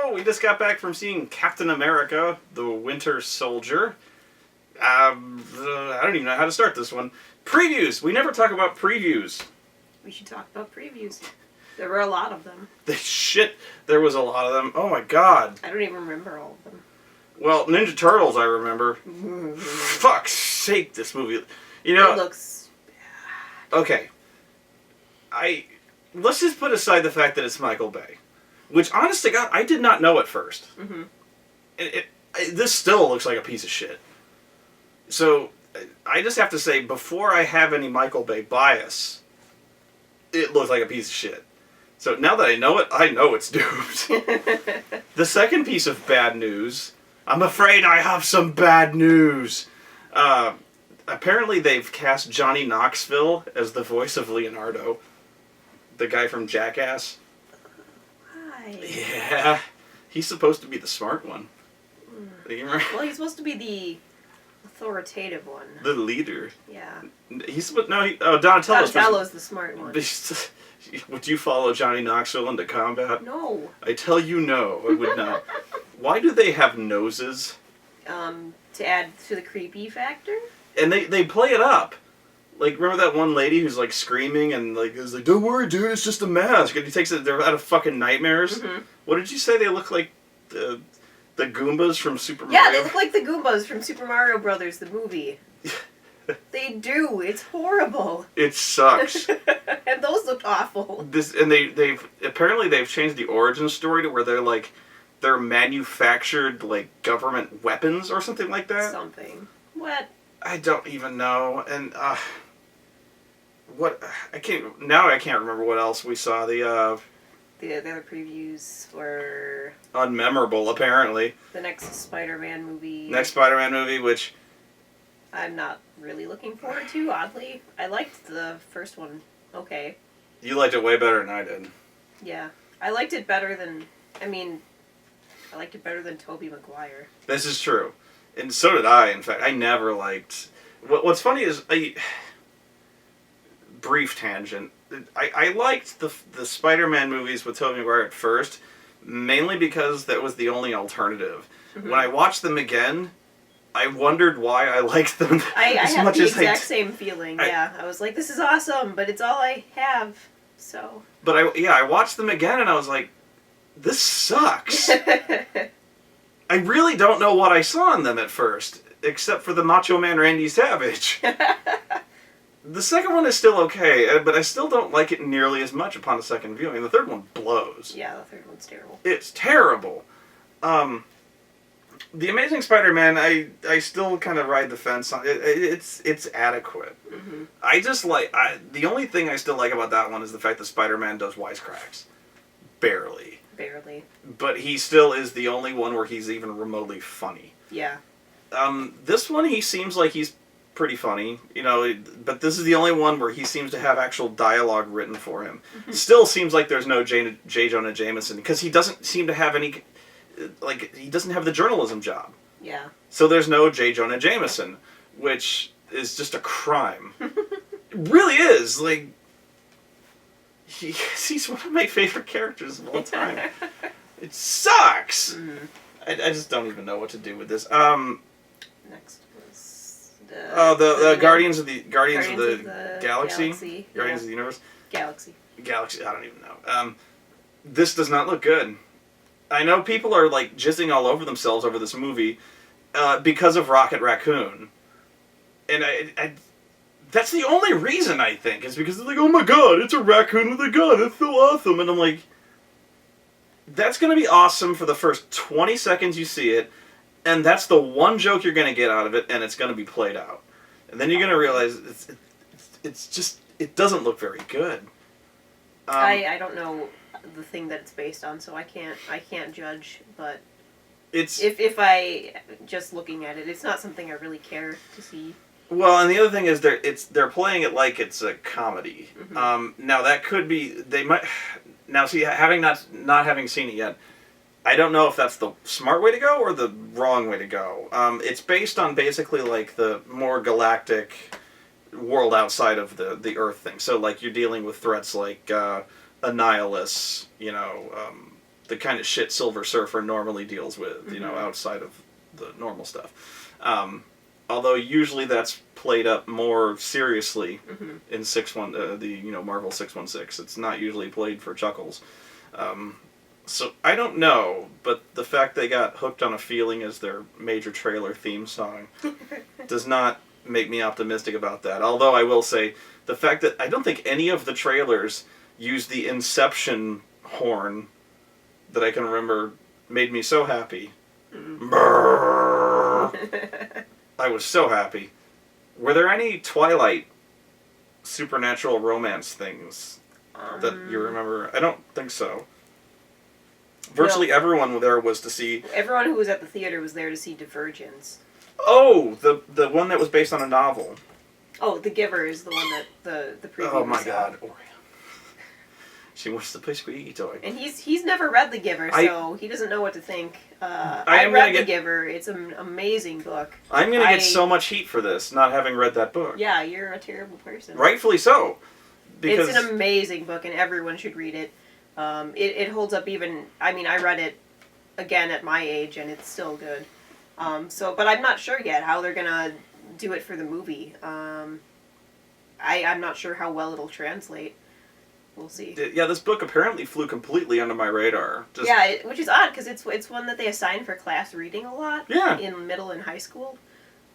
So, we just got back from seeing Captain America, the Winter Soldier. I don't even know how to start this one. Previews! We never talk about previews. We should talk about previews. There were a lot of them. Shit, there was a lot of them. Oh my god. I don't even remember all of them. Well, Ninja Turtles I remember. Fuck's sake, this movie. You know... It looks bad. Okay. Let's just put aside the fact that it's Michael Bay. Which, honest to God, I did not know at first. Mm-hmm. This still looks like a piece of shit. So, I just have to say, before I have any Michael Bay bias, it looks like a piece of shit. So, now that I know it's doomed. The second piece of bad news, I'm afraid I have some bad news. Apparently they've cast Johnny Knoxville as the voice of Leonardo. The guy from Jackass. Why? Yeah. He's supposed to be the smart one. Well, he's supposed to be the authoritative one. The leader. Yeah. Donatello's the smart one. Would you follow Johnny Knoxville into combat? No. I tell you no, I would not. Why do they have noses? To add to the creepy factor? And they play it up. Like, remember that one lady who's, like, screaming and, like, is like, don't worry, dude, it's just a mask. And he takes it, they're out of fucking nightmares. Mm-hmm. What did you say? They look like the Goombas from Super Mario? Yeah, they look like the Goombas from Super Mario Brothers, the movie. They do. It's horrible. It sucks. And those look awful. They've changed the origin story to where they're manufactured, like, government weapons or something like that. Something. What? I don't even know, and I can't remember what else we saw. The other previews were unmemorable, apparently. The next Spider-Man movie. Which I'm not really looking forward to. Oddly, I liked the first one. Okay. You liked it way better than I did. Yeah, I liked it better than. I liked it better than Tobey Maguire. This is true. And so did I, in fact. I never liked... What's funny is... Brief tangent. I liked the Spider-Man movies with Tobey Maguire at first, mainly because that was the only alternative. Mm-hmm. When I watched them again, I wondered why I liked them I had the exact same feeling, yeah. I was like, this is awesome, but it's all I have, so... But I watched them again, and I was like, this sucks. I really don't know what I saw in them at first, except for the Macho Man Randy Savage. The second one is still okay, but I still don't like it nearly as much upon a second viewing. The third one blows. Yeah, the third one's terrible. It's terrible. The Amazing Spider-Man, I still kind of ride the fence on it. It's adequate. Mm-hmm. The only thing I still like about that one is the fact that Spider-Man does wisecracks. Barely. But he still is the only one where he's even remotely funny. Yeah. This one, he seems like he's pretty funny, but this is the only one where he seems to have actual dialogue written for him. Mm-hmm. Still seems like there's no J. Jonah Jameson, because he doesn't seem to have any, he doesn't have the journalism job. Yeah. So there's no J. Jonah Jameson, which is just a crime. It really is, he's one of my favorite characters of all time. It sucks! Mm-hmm. I just don't even know what to do with this. Next was the Guardians of the Galaxy? Galaxy. Guardians of the Universe? Galaxy, I don't even know. This does not look good. I know people are, jizzing all over themselves over this movie because of Rocket Raccoon. And that's the only reason, I think, is because they're like, oh my god, it's a raccoon with a gun, it's so awesome. And I'm like, that's going to be awesome for the first 20 seconds you see it, and that's the one joke you're going to get out of it, and it's going to be played out. And then you're going to realize it's just, it doesn't look very good. I don't know the thing that it's based on, so I can't judge, but if I just looking at it, it's not something I really care to see. Well, and the other thing is they're playing it like it's a comedy. Mm-hmm. Now that could be, they might. Now see, not having seen it yet, I don't know if that's the smart way to go or the wrong way to go. It's based on basically the more galactic world outside of the Earth thing. So you're dealing with threats like Annihilus, the kind of shit Silver Surfer normally deals with, you know, outside of the normal stuff. Although usually that's played up more seriously in Marvel 616. It's not usually played for chuckles. So I don't know, but the fact they got Hooked on a Feeling as their major trailer theme song does not make me optimistic about that. Although I will say, the fact that I don't think any of the trailers used the Inception horn that I can remember made me so happy. I was so happy. Were there any Twilight supernatural romance things that you remember? I don't think so. Virtually everyone there was to see... Everyone who was at the theater was there to see Divergence. Oh, the one that was based on a novel. Oh, The Giver is the one that the preview. Oh my god. She wants to play Squeaky Toy. And he's never read The Giver, so he doesn't know what to think. I read The Giver. It's an amazing book. I'm going to get so much heat for this, not having read that book. Yeah, you're a terrible person. Rightfully so. Because it's an amazing book, and everyone should read it. It holds up even... I mean, I read it again at my age, and it's still good. But I'm not sure yet how they're going to do it for the movie. I'm not sure how well it'll translate. We'll see. Yeah, this book apparently flew completely under my radar. Which is odd, because it's one that they assign for class reading a lot in middle and high school.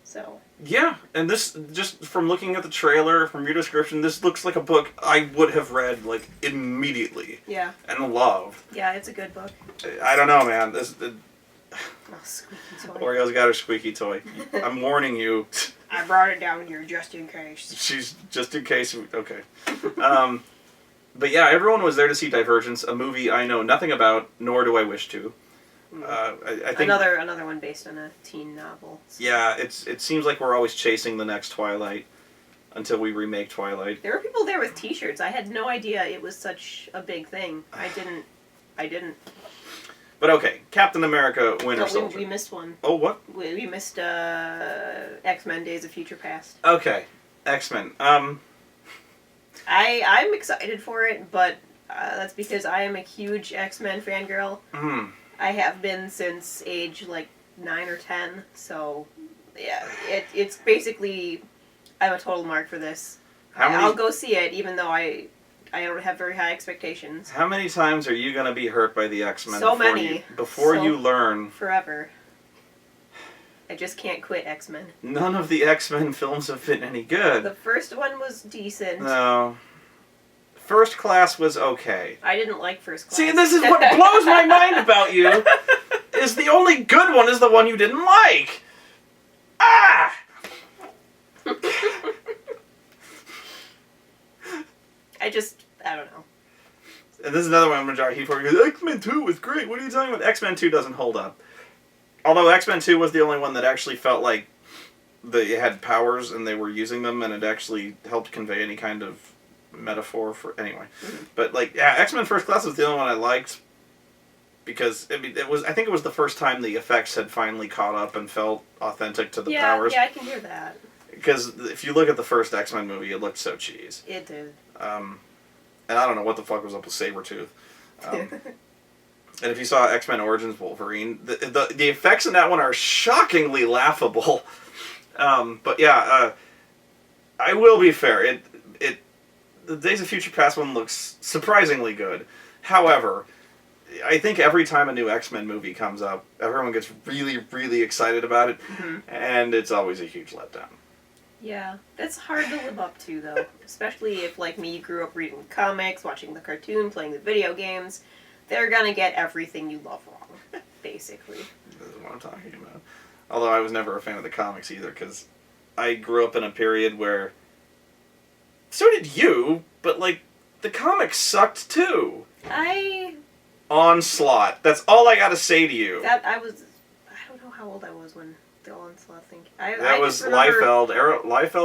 So. Yeah, and this, just from looking at the trailer, from your description, this looks like a book I would have read, like, immediately. Yeah. And loved. Yeah, it's a good book. I don't know, man. Squeaky toy. Oreo's got her squeaky toy. I'm warning you. I brought it down here just in case. She's just in case. Okay. But yeah, everyone was there to see Divergence, a movie I know nothing about, nor do I wish to. I think another one based on a teen novel. So. Yeah, it seems like we're always chasing the next Twilight until we remake Twilight. There were people there with T-shirts. I had no idea it was such a big thing. I didn't. But okay, Captain America: Winter Soldier. We missed one. Oh, what? We missed X-Men: Days of Future Past. Okay, X-Men. I'm excited for it, but that's because I am a huge X-Men fangirl. I have been since age like 9 or 10, so yeah, it's basically I'm a total mark for this. I'll go see it, even though I don't have very high expectations. How many times are you gonna be hurt by the X-Men? So many. Before you learn. Forever. I just can't quit X-Men. None of the X-Men films have been any good. The first one was decent. No. First Class was okay. I didn't like First Class. See, this is what blows my mind about you. Is the only good one is the one you didn't like. Ah! I don't know. And this is another one I'm going to draw heat for. X-Men 2 was great. What are you talking about? X-Men 2 doesn't hold up. Although X-Men 2 was the only one that actually felt like they had powers and they were using them, and it actually helped convey any kind of metaphor for... Anyway. But, like, yeah, X-Men First Class was the only one I liked. Because, I mean, I think it was the first time the effects had finally caught up and felt authentic to the powers. Yeah, I can hear that. Because if you look at the first X-Men movie, it looked so cheese. It did. And I don't know what the fuck was up with Sabretooth. And if you saw X-Men Origins Wolverine, the effects in that one are shockingly laughable. But yeah, I will be fair. The Days of Future Past one looks surprisingly good. However, I think every time a new X-Men movie comes up, everyone gets really, really excited about it, and it's always a huge letdown. Yeah, that's hard to live up to, though. Especially if, like me, you grew up reading comics, watching the cartoon, playing the video games. They're gonna get everything you love wrong, basically. This is what I'm talking about. Although I was never a fan of the comics either, because I grew up in a period where... So did you, but, like, the comics sucked, too. Onslaught. That's all I gotta say to you. I don't know how old I was when the Onslaught thing... That was Liefeld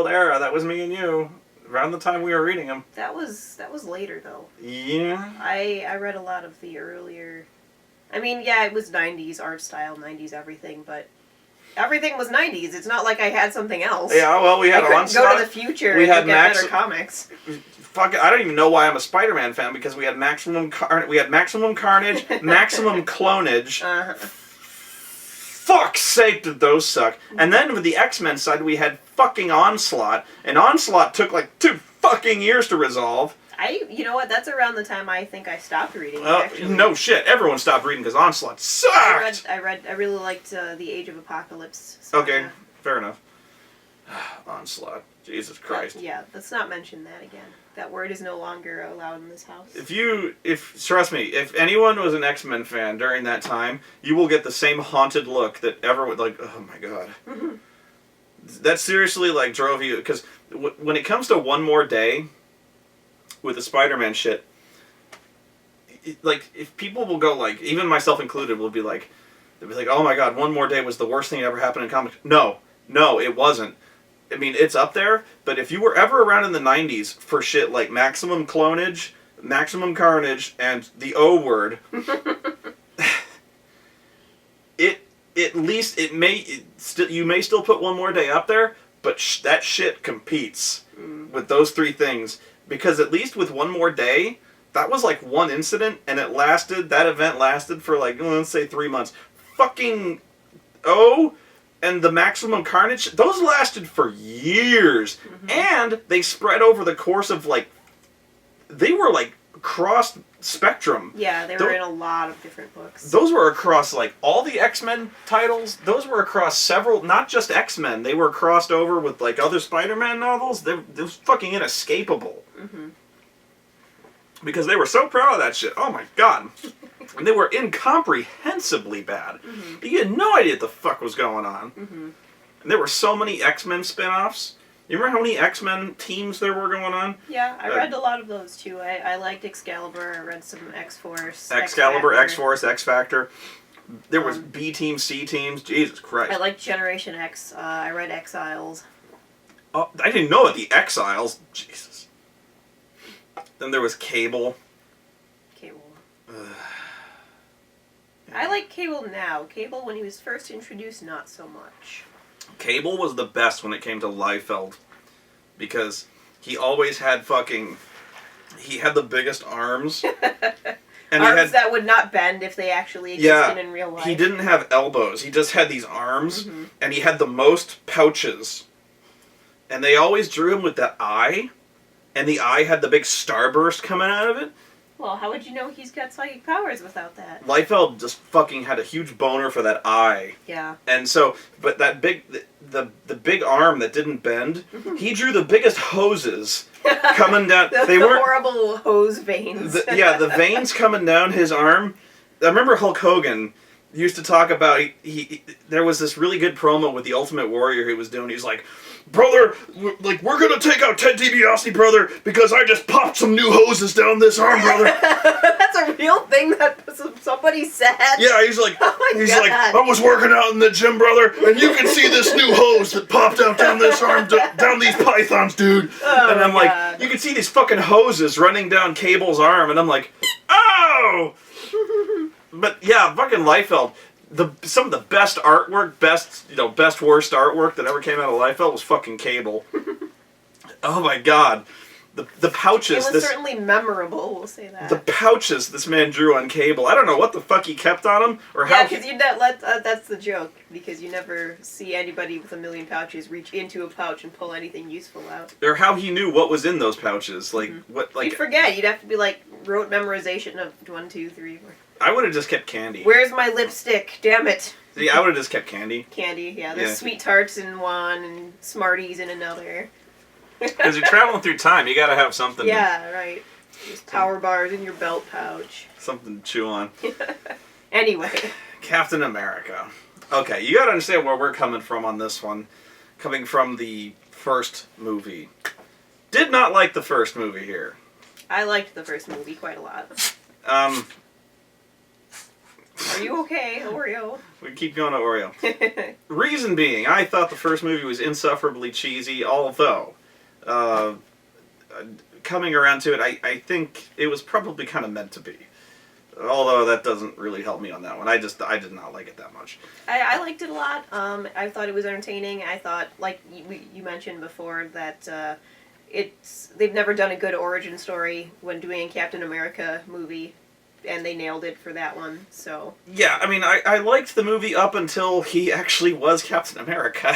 era. That was me and you. Around the time we were reading them. That was later, though. Yeah? I read a lot of the earlier... I mean, yeah, it was 90s art style, 90s everything, but everything was 90s. It's not like I had something else. Yeah, well, we had I couldn't Onslaught. go to the future We and had look at better comics. Fuck, I don't even know why I'm a Spider-Man fan, because we had Maximum Carnage, Maximum Clonage. Fuck's sake, did those suck. And then with the X-Men side, we had fucking Onslaught, and Onslaught took like 2 fucking years to resolve. You know what? That's around the time I think I stopped reading. Actually. No shit, everyone stopped reading because Onslaught sucked. I really liked The Age of Apocalypse. Okay, fair enough. Onslaught, Jesus Christ. Yeah, let's not mention that again. That word is no longer allowed in this house. Trust me, if anyone was an X-Men fan during that time, you will get the same haunted look that everyone, like, oh my god. That seriously, like, drove you, because when it comes to One More Day, with the Spider-Man shit, like, if people will go, like, even myself included, will be like, they'll be like, oh my god, One More Day was the worst thing that ever happened in comics. No, it wasn't. I mean, it's up there, but if you were ever around in the 90s for shit like Maximum Clonage, Maximum Carnage, and the O word, you may still put One More Day up there, but that shit competes with those 3 things, because at least with One More Day, that was like one incident, and that event lasted for like, let's say 3 months. Fucking O and the Maximum Carnage, those lasted for years. And they spread over the course of, like, they were, like, cross spectrum. Yeah, they were in a lot of different books. Those were across, like, all the X-Men titles. Those were across several, not just X-Men. They were crossed over with, like, other Spider-Man novels. They was fucking inescapable. Because they were so proud of that shit. Oh, my God. And they were incomprehensibly bad. You had no idea what the fuck was going on. And there were so many X-Men spin-offs. You remember how many X-Men teams there were going on? Yeah, I read a lot of those too. I liked Excalibur. I read some X-Force. Excalibur, X-Force, X-Factor. There was B teams, C teams. Jesus Christ. I liked Generation X. I read Exiles. Oh, I didn't know about the Exiles. Jesus. Then there was Cable. I like Cable now. Cable, when he was first introduced, not so much. Cable was the best when it came to Liefeld, because he always had he had the biggest arms. And arms that would not bend if they actually existed in real life. He didn't have elbows. He just had these arms, and he had the most pouches. And they always drew him with that eye, and the eye had the big starburst coming out of it. Well, how would you know he's got psychic powers without that? Liefeld just fucking had a huge boner for that eye. Yeah. And so, but that the big arm that didn't bend, he drew the biggest hoses coming down. the horrible hose veins. The veins coming down his arm. I remember Hulk Hogan used to talk about, there was this really good promo with the Ultimate Warrior he was doing. He's like, brother, we're gonna take out Ted DiBiase, brother, because I just popped some new hoses down this arm, brother. That's a real thing that somebody said. Yeah, he's like, I was working out in the gym, brother, and you can see this new hose that popped out down this arm, down these pythons, dude. Oh, and I'm like, you can see these fucking hoses running down Cable's arm, and I'm like, oh! But yeah, fucking Liefeld. Some of the best artwork, best worst artwork that ever came out of Liefeld was fucking Cable. Oh my god, the pouches. It was certainly memorable. We'll say that. The pouches this man drew on Cable. I don't know what the fuck he kept on him, or how. Yeah, because that's the joke. Because you never see anybody with a million pouches reach into a pouch and pull anything useful out. Or how he knew what was in those pouches. Like what? Like you'd forget. You'd have to be like rote memorization of 1, 2, 3, 4. I would have just kept candy. Where's my lipstick? Damn it. See, I would have just kept candy. Candy, yeah. There's Sweet Tarts in one and Smarties in another. Because you're traveling through time, you gotta have something. Yeah, right. There's power bars in your belt pouch. Something to chew on. Anyway. Captain America. Okay, you gotta understand where we're coming from on this one. Coming from the first movie. Did not like the first movie here. I liked the first movie quite a lot. Are you okay, Oreo? We keep going to Oreo. Reason being, I thought the first movie was insufferably cheesy, although, coming around to it, I think it was probably kind of meant to be. Although that doesn't really help me on that one. I did not like it that much. I liked it a lot. I thought it was entertaining. I thought, like you mentioned before, that they've never done a good origin story when doing a Captain America movie, and they nailed it for that one. So yeah, I mean, I liked the movie up until he actually was Captain America.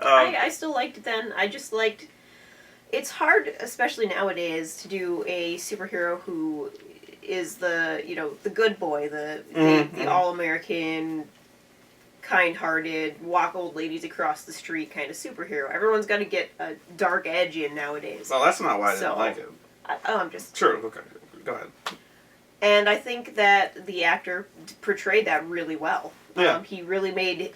I still liked it then. I just liked. It's hard, especially nowadays, to do a superhero who is the good boy, the all-American, kind-hearted, walk old ladies across the street kind of superhero. Everyone's got to get a dark edge in nowadays. Well, that's not why I didn't like it. I'm just... Sure, okay. Go ahead. And I think that the actor portrayed that really well. Yeah. He really made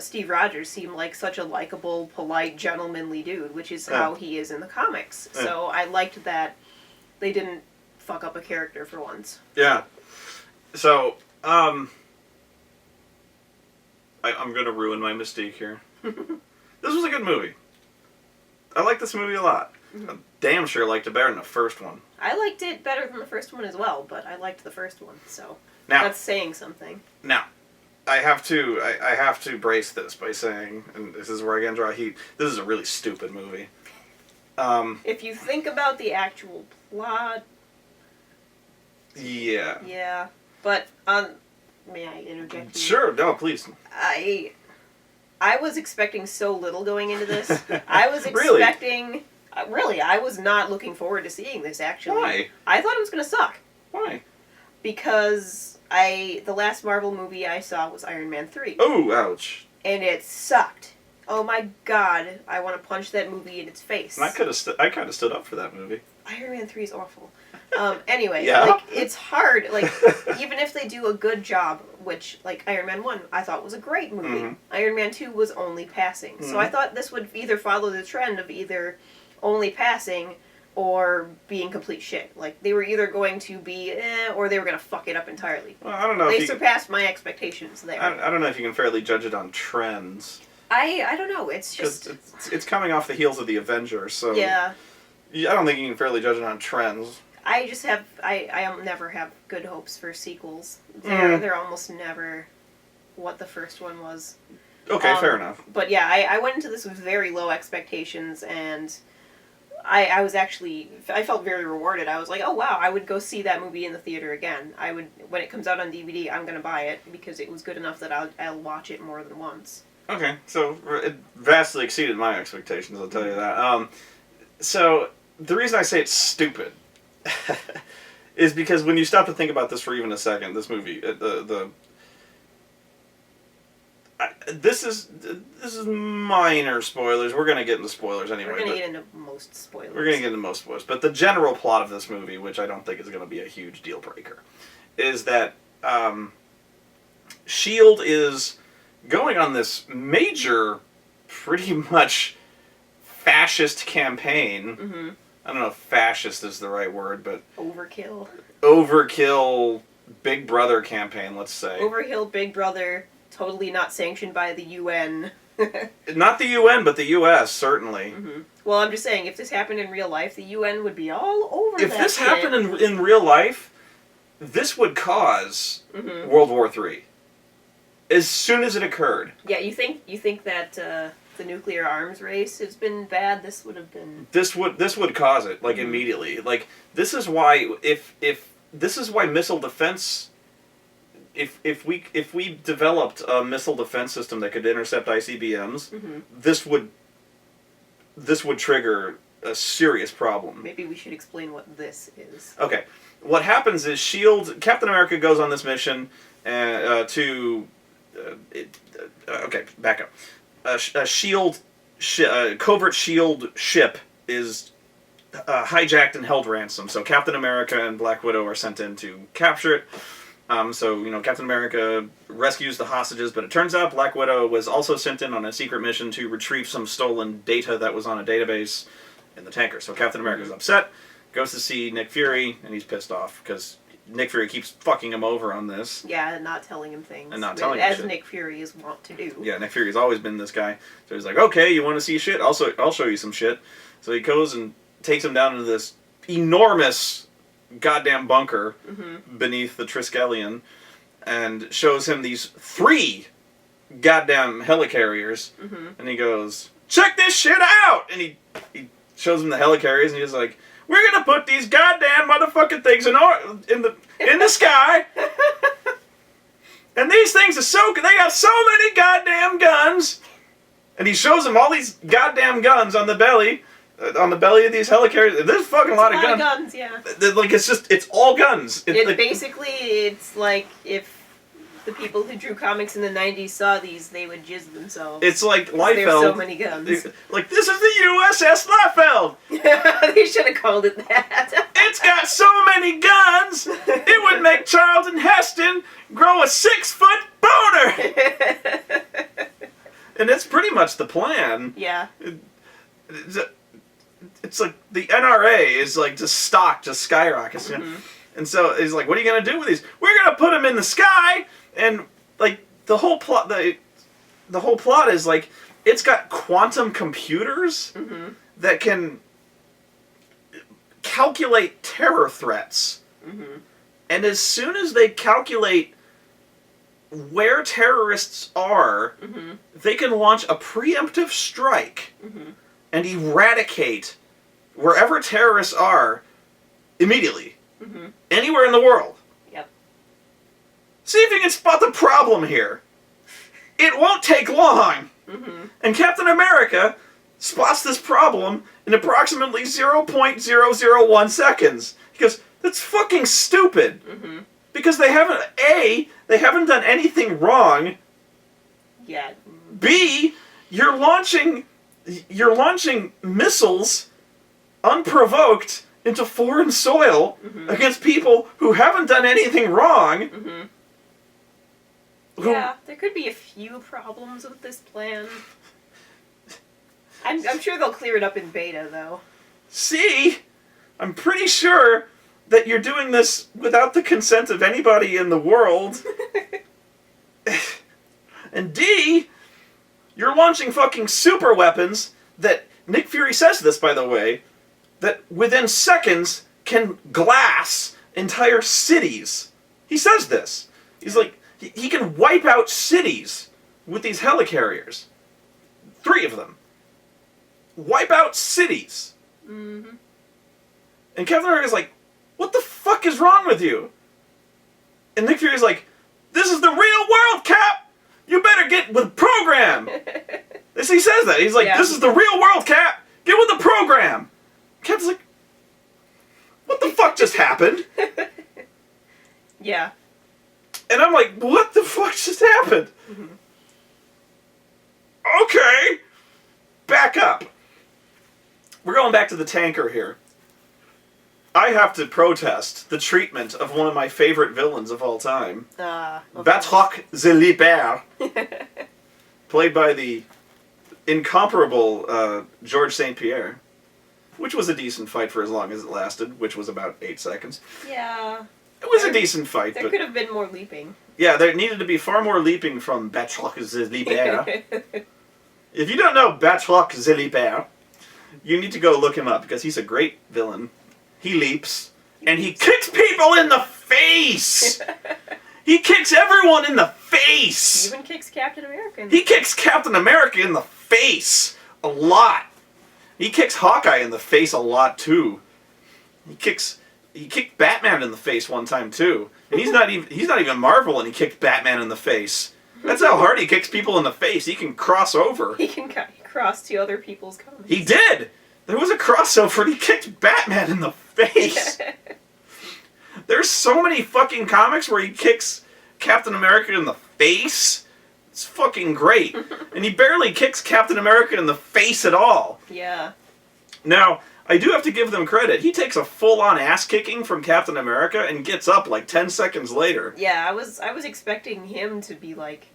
Steve Rogers seem like such a likable, polite, gentlemanly dude, which is how he is in the comics. Yeah. So I liked that they didn't fuck up a character for once. Yeah. So, I'm gonna ruin my mystique here. This was a good movie. I like this movie a lot. Mm-hmm. I'm damn sure liked it better than the first one. I liked it better than the first one as well, but I liked the first one, so Now, that's saying something. Now, I have to brace this by saying, and this is where I get draw heat. This is a really stupid movie. If you think about the actual plot, yeah. yeah. But may I interject? Sure, no, please. I was expecting so little going into this. I was Really? expecting. Really, I was not looking forward to seeing this. Actually, Why? I thought it was gonna suck. Why? Because the last Marvel movie I saw was Iron Man 3. Oh, ouch. And it sucked. Oh my god, I want to punch that movie in its face. And I kind of stood up for that movie. Iron Man 3 is awful. Anyway, Yeah? like, it's hard. Like, even if they do a good job, which, like, Iron Man 1, I thought was a great movie. Mm-hmm. Iron Man 2 was only passing. Mm-hmm. So I thought this would either follow the trend of either only passing or being complete shit. Like, they were either going to be or they were going to fuck it up entirely. Well, I don't know. They surpassed my expectations there. I don't know if you can fairly judge it on trends. I don't know. It's just... It's coming off the heels of the Avengers, so... Yeah. I don't think you can fairly judge it on trends. I just have... I never have good hopes for sequels. They're almost never what the first one was. Okay, fair enough. But yeah, I went into this with very low expectations, and I was actually... I felt very rewarded. I was like, oh wow, I would go see that movie in the theater again. I would... When it comes out on DVD, I'm going to buy it, because it was good enough that I'll watch it more than once. Okay, so it vastly exceeded my expectations, I'll tell you that. So, the reason I say it's stupid is because when you stop to think about this for even a second, this movie, this is minor spoilers. We're going to get into spoilers anyway. We're going to get into most spoilers. We're going to get into most spoilers. But the general plot of this movie, which I don't think is going to be a huge deal breaker, is that S.H.I.E.L.D. is going on this major, pretty much fascist campaign. Mm-hmm. I don't know if fascist is the right word, but... Overkill Big Brother campaign, let's say. Overkill Big Brother, totally not sanctioned by the UN. Not the UN, but the US, certainly. Mm-hmm. Well, I'm just saying, if this happened in real life, the UN would be all over if that this shit. happened in real life, this would cause World War III. As soon as it occurred. Yeah, you think that the nuclear arms race has been bad? This would have been... This would cause it, like, immediately. Like, this is why, this is why missile defense... If we developed a missile defense system that could intercept ICBMs, this would trigger a serious problem. Maybe we should explain what this is. Okay. What happens is S.H.I.E.L.D. Captain America goes on this mission to... okay, back up. Covert S.H.I.E.L.D. ship is hijacked and held ransom. So Captain America and Black Widow are sent in to capture it. So, Captain America rescues the hostages, but it turns out Black Widow was also sent in on a secret mission to retrieve some stolen data that was on a database in the tanker. So Captain America's upset, goes to see Nick Fury, and he's pissed off because Nick Fury keeps fucking him over on this. Yeah, and not telling him things. And not telling him as shit. Nick Fury is wont to do. Yeah, Nick Fury's always been this guy. So he's like, okay, you want to see shit? I'll show you some shit. So he goes and takes him down into this enormous goddamn bunker beneath the Triskelion and shows him these 3 goddamn helicarriers. And he goes, check this shit out! And he shows him the helicarriers and he's like, we're gonna put these goddamn motherfucking things in the sky. And these things are they got so many goddamn guns. And he shows him all these goddamn guns on the belly of these helicarriers. There's fucking a lot of guns. Yeah. Like, it's all guns. It's like if the people who drew comics in the 90s saw these, they would jizz themselves. It's like Liefeld. There's so many guns. Like, this is the USS Liefeld. They should have called it that. It's got so many guns, it would make Charlton Heston grow a 6-foot boner. And that's pretty much the plan. Yeah. It's like the NRA is like just skyrockets. And so he's like, what are you going to do with these? We're going to put them in the sky. And like the whole plot, the whole plot is like, it's got quantum computers that can calculate terror threats. And as soon as they calculate where terrorists are, they can launch a preemptive strike and eradicate wherever terrorists are immediately. Anywhere in the world. Yep. See if you can spot the problem here. It won't take long. And Captain America spots this problem in approximately 0.001 seconds. He goes, that's fucking stupid. Because they haven't done anything wrong. Yeah. B, you're launching missiles unprovoked into foreign soil against people who haven't done anything wrong. Yeah, there could be a few problems with this plan. I'm sure they'll clear it up in beta, though. C, I'm pretty sure that you're doing this without the consent of anybody in the world. And D, you're launching fucking super weapons that, Nick Fury says this, by the way, that within seconds can glass entire cities. He says this. He's like, he can wipe out cities with these helicarriers. 3 of them. Wipe out cities. And Captain America's like, what the fuck is wrong with you? And Nick Fury's like, this is the real world, Cap! You better get with the program! He says that. He's like, this is the real world, Cap! Get with the program! Cap's like, what the fuck just happened? Yeah. And I'm like, what the fuck just happened? Okay! Back up. We're going back to the tanker here. I have to protest the treatment of one of my favorite villains of all time. Batroc the Libère. Played by the incomparable George St. Pierre. Which was a decent fight for as long as it lasted, which was about 8 seconds. Yeah. It was a decent fight, there could have been more leaping. Yeah, there needed to be far more leaping from Batroc the Libère. If you don't know Batroc the Libère, you need to go look him up, because he's a great villain. He leaps, and he kicks people in the face! He kicks everyone in the face! He even kicks Captain America. He kicks Captain America in the face! A lot! He kicks Hawkeye in the face a lot, too. He kicked Batman in the face one time, too. And he's not even Marvel, and he kicked Batman in the face. That's how hard he kicks people in the face. He can cross over. He can cross to other people's comics. He did! There was a crossover, and he kicked Batman in the face! There's so many fucking comics where he kicks Captain America in the face. It's fucking great. And he barely kicks Captain America in the face at all. Yeah. Now, I do have to give them credit. He takes a full-on ass-kicking from Captain America and gets up like 10 seconds later. Yeah, I was expecting him to be like...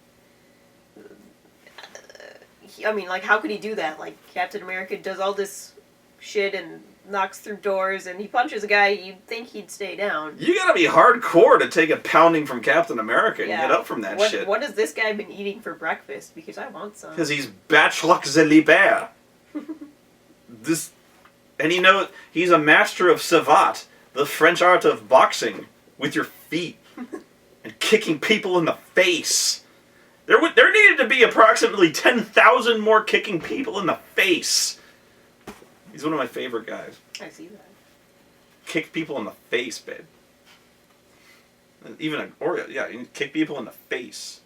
I mean, like, how could he do that? Like, Captain America does all this shit and knocks through doors and he punches a guy, you'd think he'd stay down. You gotta be hardcore to take a pounding from Captain America and get up from that shit. What has this guy been eating for breakfast? Because I want some. Because he's Batroc the Libère. And he's a master of Savat, the French art of boxing with your feet and kicking people in the face. There needed to be approximately 10,000 more kicking people in the face. He's one of my favorite guys. I see that. Kick people in the face, babe. And even you kick people in the face.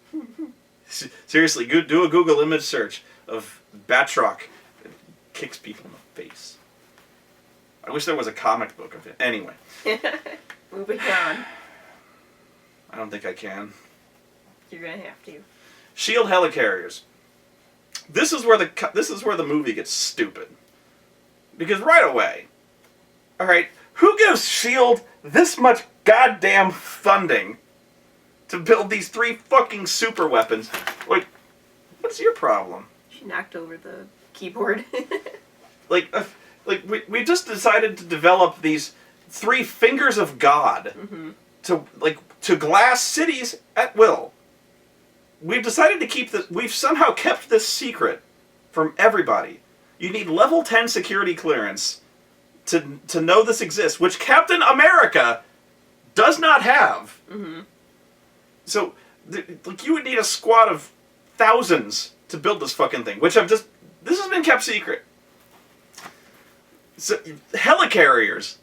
Seriously, do a Google image search of Batroc that kicks people in the face. I wish there was a comic book of it. Anyway. Moving on. I don't think I can. You're gonna have to. Shield helicarriers. This is where the movie gets stupid. Because right away, all right, who gives Shield this much goddamn funding to build these 3 fucking super weapons? Like, what's your problem? She knocked over the keyboard. we just decided to develop these 3 fingers of God to glass cities at will. We've decided to keep this. We've somehow kept this secret from everybody. You need level 10 security clearance to know this exists, which Captain America does not have. Mm-hmm. So, you would need a squad of thousands to build this fucking thing, which this has been kept secret. So, helicarriers.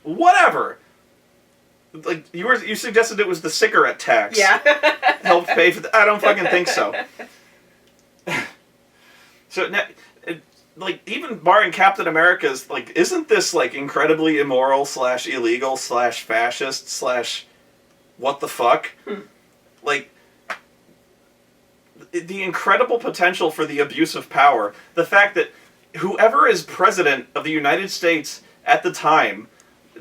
Whatever. Like, you suggested it was the cigarette tax. Yeah. Helped pay for I don't fucking think so. So, even barring Captain America's, isn't this, incredibly immoral / illegal / fascist / what the fuck? The incredible potential for the abuse of power. The fact that whoever is president of the United States at the time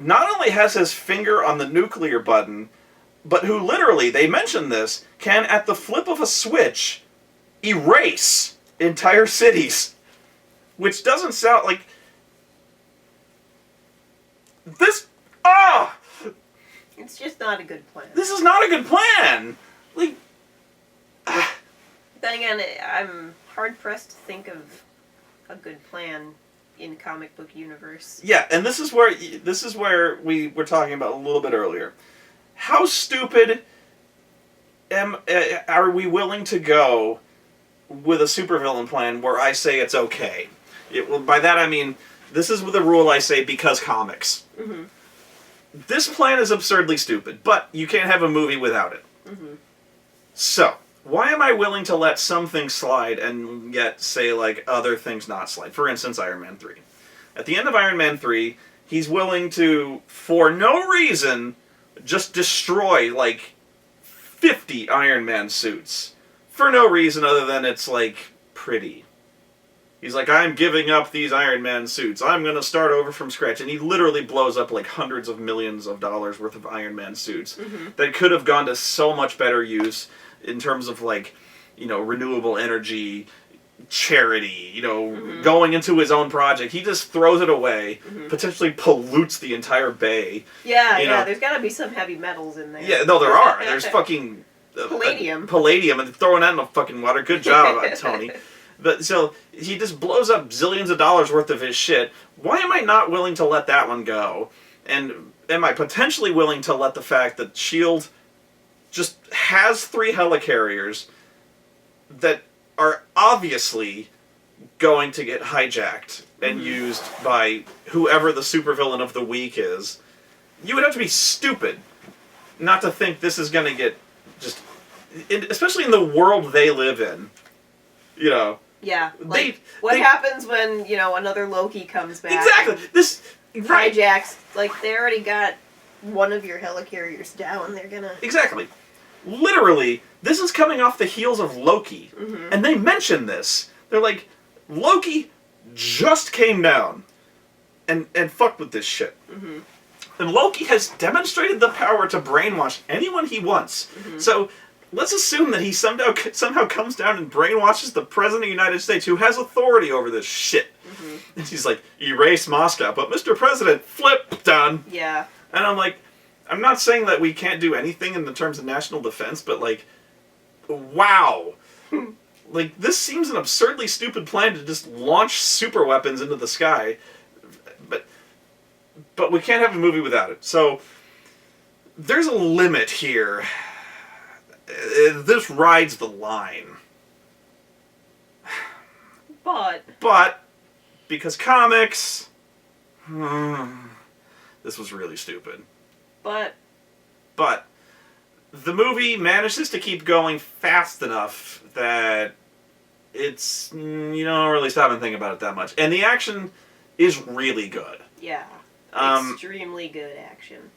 not only has his finger on the nuclear button, but who literally, they mention this, can, at the flip of a switch, erase entire cities. Which doesn't sound like... This... Ah! It's just not a good plan. This is not a good plan! Then again, I'm hard-pressed to think of a good plan in comic book universe. Yeah, and this is where we were talking about a little bit earlier. How stupid are we willing to go with a supervillain plan where I say it's okay? By that I mean, this is the rule I say because comics. Mm-hmm. This plan is absurdly stupid, but you can't have a movie without it. Mm-hmm. So, why am I willing to let some things slide and yet say, other things not slide? For instance, Iron Man 3. At the end of Iron Man 3, he's willing to, for no reason, just destroy, 50 Iron Man suits. For no reason other than it's, pretty. He's like, I'm giving up these Iron Man suits. I'm going to start over from scratch. And he literally blows up, hundreds of millions of dollars worth of Iron Man suits that could have gone to so much better use in terms of, renewable energy, charity, going into his own project. He just throws it away, potentially pollutes the entire bay. Yeah, there's got to be some heavy metals in there. Yeah, no, there are. There's fucking... Palladium, and throwing that in the fucking water. Good job, Tony. But, so, he just blows up zillions of dollars worth of his shit. Why am I not willing to let that one go? And am I potentially willing to let the fact that S.H.I.E.L.D. just has 3 helicarriers that are obviously going to get hijacked and used by whoever the supervillain of the week is? You would have to be stupid not to think this is going to get just... especially in the world they live in. Yeah, what happens when, another Loki comes back? Exactly! This... Right. Hijacks, they already got one of your helicarriers down, they're gonna... Exactly. Literally, this is coming off the heels of Loki. Mm-hmm. And they mention this. They're like, Loki just came down and fucked with this shit. Mm-hmm. And Loki has demonstrated the power to brainwash anyone he wants. Mm-hmm. So... let's assume that he somehow comes down and brainwashes the President of the United States, who has authority over this shit. Mm-hmm. And he's like, erase Moscow. But Mr. President, flip, done. Yeah. And I'm like, I'm not saying that we can't do anything in the terms of national defense, but, wow. This seems an absurdly stupid plan to just launch super weapons into the sky. But but we can't have a movie without it. So there's a limit here. This rides the line. But because comics, this was really stupid. But the movie manages to keep going fast enough that it's, you don't really stop and think about it that much. And the action is really good. Yeah. Extremely good action.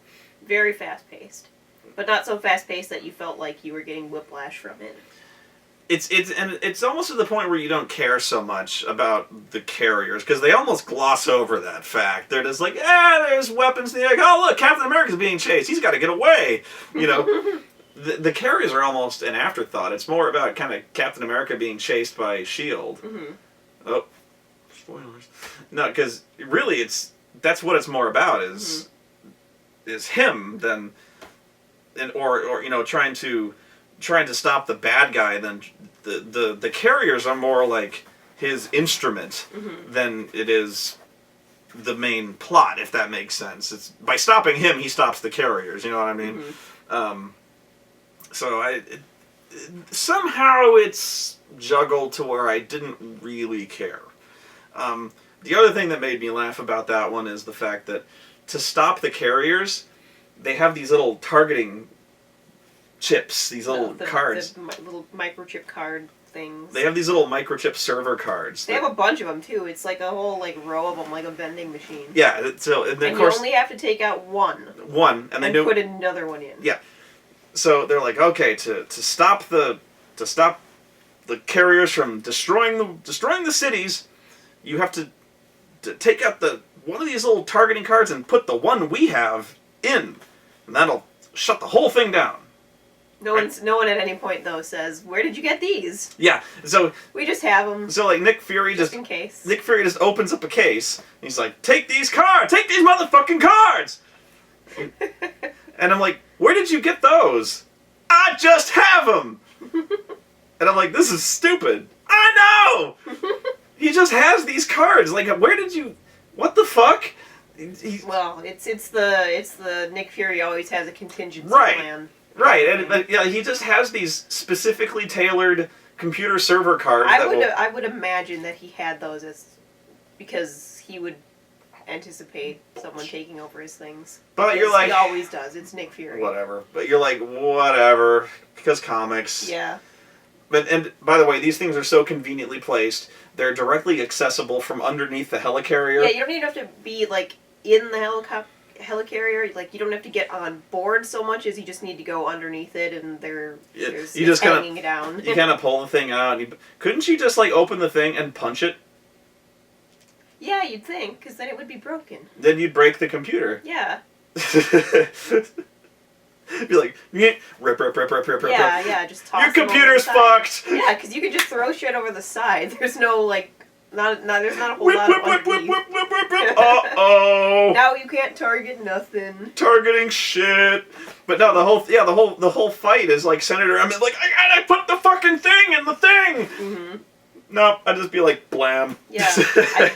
Very fast-paced. But not so fast-paced that you felt like you were getting whiplash from it. It's almost to the point where you don't care so much about the carriers, because they almost gloss over that fact. They're just like, there's weapons in the air. Oh, look, Captain America's being chased. He's got to get away. You know, the carriers are almost an afterthought. It's more about kind of Captain America being chased by S.H.I.E.L.D. Mm-hmm. Oh, spoilers. No, because really, that's what it's more about is him than, or you know, trying to stop the bad guy. Then the carriers are more like his instrument than it is the main plot, if that makes sense. It's by stopping him, he stops the carriers. You know what I mean? So somehow it's juggled to where I didn't really care. The other thing that made me laugh about that one is the fact that to stop the carriers, they have these little targeting chips, these little cards. The little microchip card things. They have these little microchip server cards. They have a bunch of them too. It's like a whole row of them, like a vending machine. Yeah, so and then of course you only have to take out one. One, and they put another one in. Yeah, so they're like, okay, to stop the carriers from destroying the cities, you have to take out one of these little targeting cards and put the one we have in, and that'll shut the whole thing down. No one at any point though says, "Where did you get these?" Yeah, so we just have them. So like Nick Fury just in case. Nick Fury just opens up a case. And he's like, "Take these cards, take these motherfucking cards." And I'm like, "Where did you get those?" "I just have them." And I'm like, "This is stupid." "I know." He just has these cards. Like, where did you? What the fuck? Well, it's the Nick Fury always has a contingency plan. Right, but yeah, he just has these specifically tailored computer server cards. I would imagine that he had those because he would anticipate someone taking over his things. But you're like, he always does. It's Nick Fury. Whatever. But you're like, whatever, because comics. Yeah. And by the way, these things are so conveniently placed. They're directly accessible from underneath the helicarrier. Yeah, you don't even have to be in the helicarrier. You don't have to get on board so much as you just need to go underneath it, and it's just hanging down. You kind of pull the thing out. Couldn't you just open the thing and punch it? Yeah, you'd think, because then it would be broken. Then you'd break the computer. Yeah. Be like, rip. Yeah, just toss. Your computer's fucked. Yeah, because you could just throw shit over the side. There's no there's not a whole lot of Uh-oh. Now you can't target nothing. Targeting shit. But no, the whole fight is centered around me. I gotta put the fucking thing in the thing. Mm-hmm. No, I'd just be like, blam. Yeah. I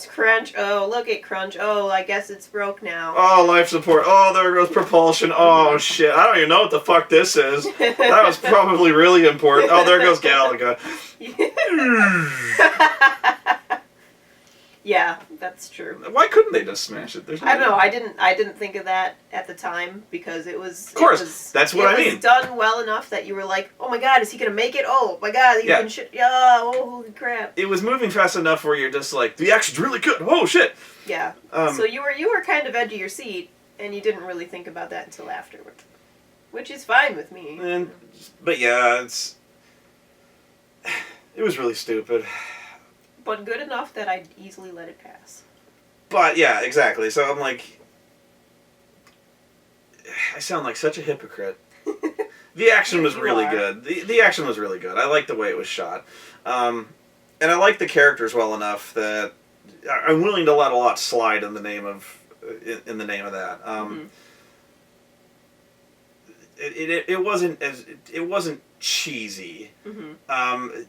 crunch. Oh, look, it crunch. Oh, I guess it's broke now. Oh, life support. Oh, there goes propulsion. Oh, shit. I don't even know what the fuck this is. That was probably really important. Oh, there goes Galaga. Yeah, that's true. Why couldn't they just smash it? I don't know. I didn't think of that at the time because it was. Of course, that's what I mean. It was done well enough that you were like, "Oh my god, is he gonna make it? Oh my god, even shit! Yeah, oh holy crap!" It was moving fast enough where you're just like, "The action's really good. Oh shit!" Yeah. So you were kind of edge of your seat, and you didn't really think about that until afterward, which is fine with me. But yeah, it was really stupid. But good enough that I'd easily let it pass. But yeah, exactly. So I'm like, I sound like such a hypocrite. The action was really good. The action was really good. I liked the way it was shot, and I liked the characters well enough that I'm willing to let a lot slide in the name of that. It wasn't cheesy. Mm-hmm.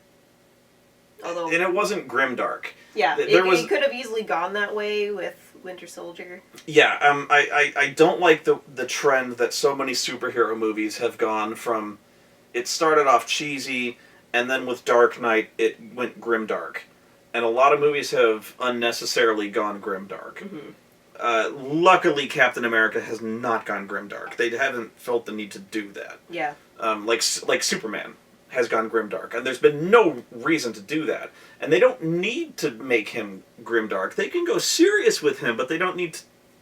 And it wasn't grimdark. Yeah, it could have easily gone that way with Winter Soldier. Yeah, I don't like the trend that so many superhero movies have gone from. It started off cheesy, and then with Dark Knight, it went grimdark. And a lot of movies have unnecessarily gone grimdark. Mm-hmm. Luckily, Captain America has not gone grimdark. They haven't felt the need to do that. Yeah. Like Superman has gone grimdark, and there's been no reason to do that. And they don't need to make him grimdark. They can go serious with him, but they don't need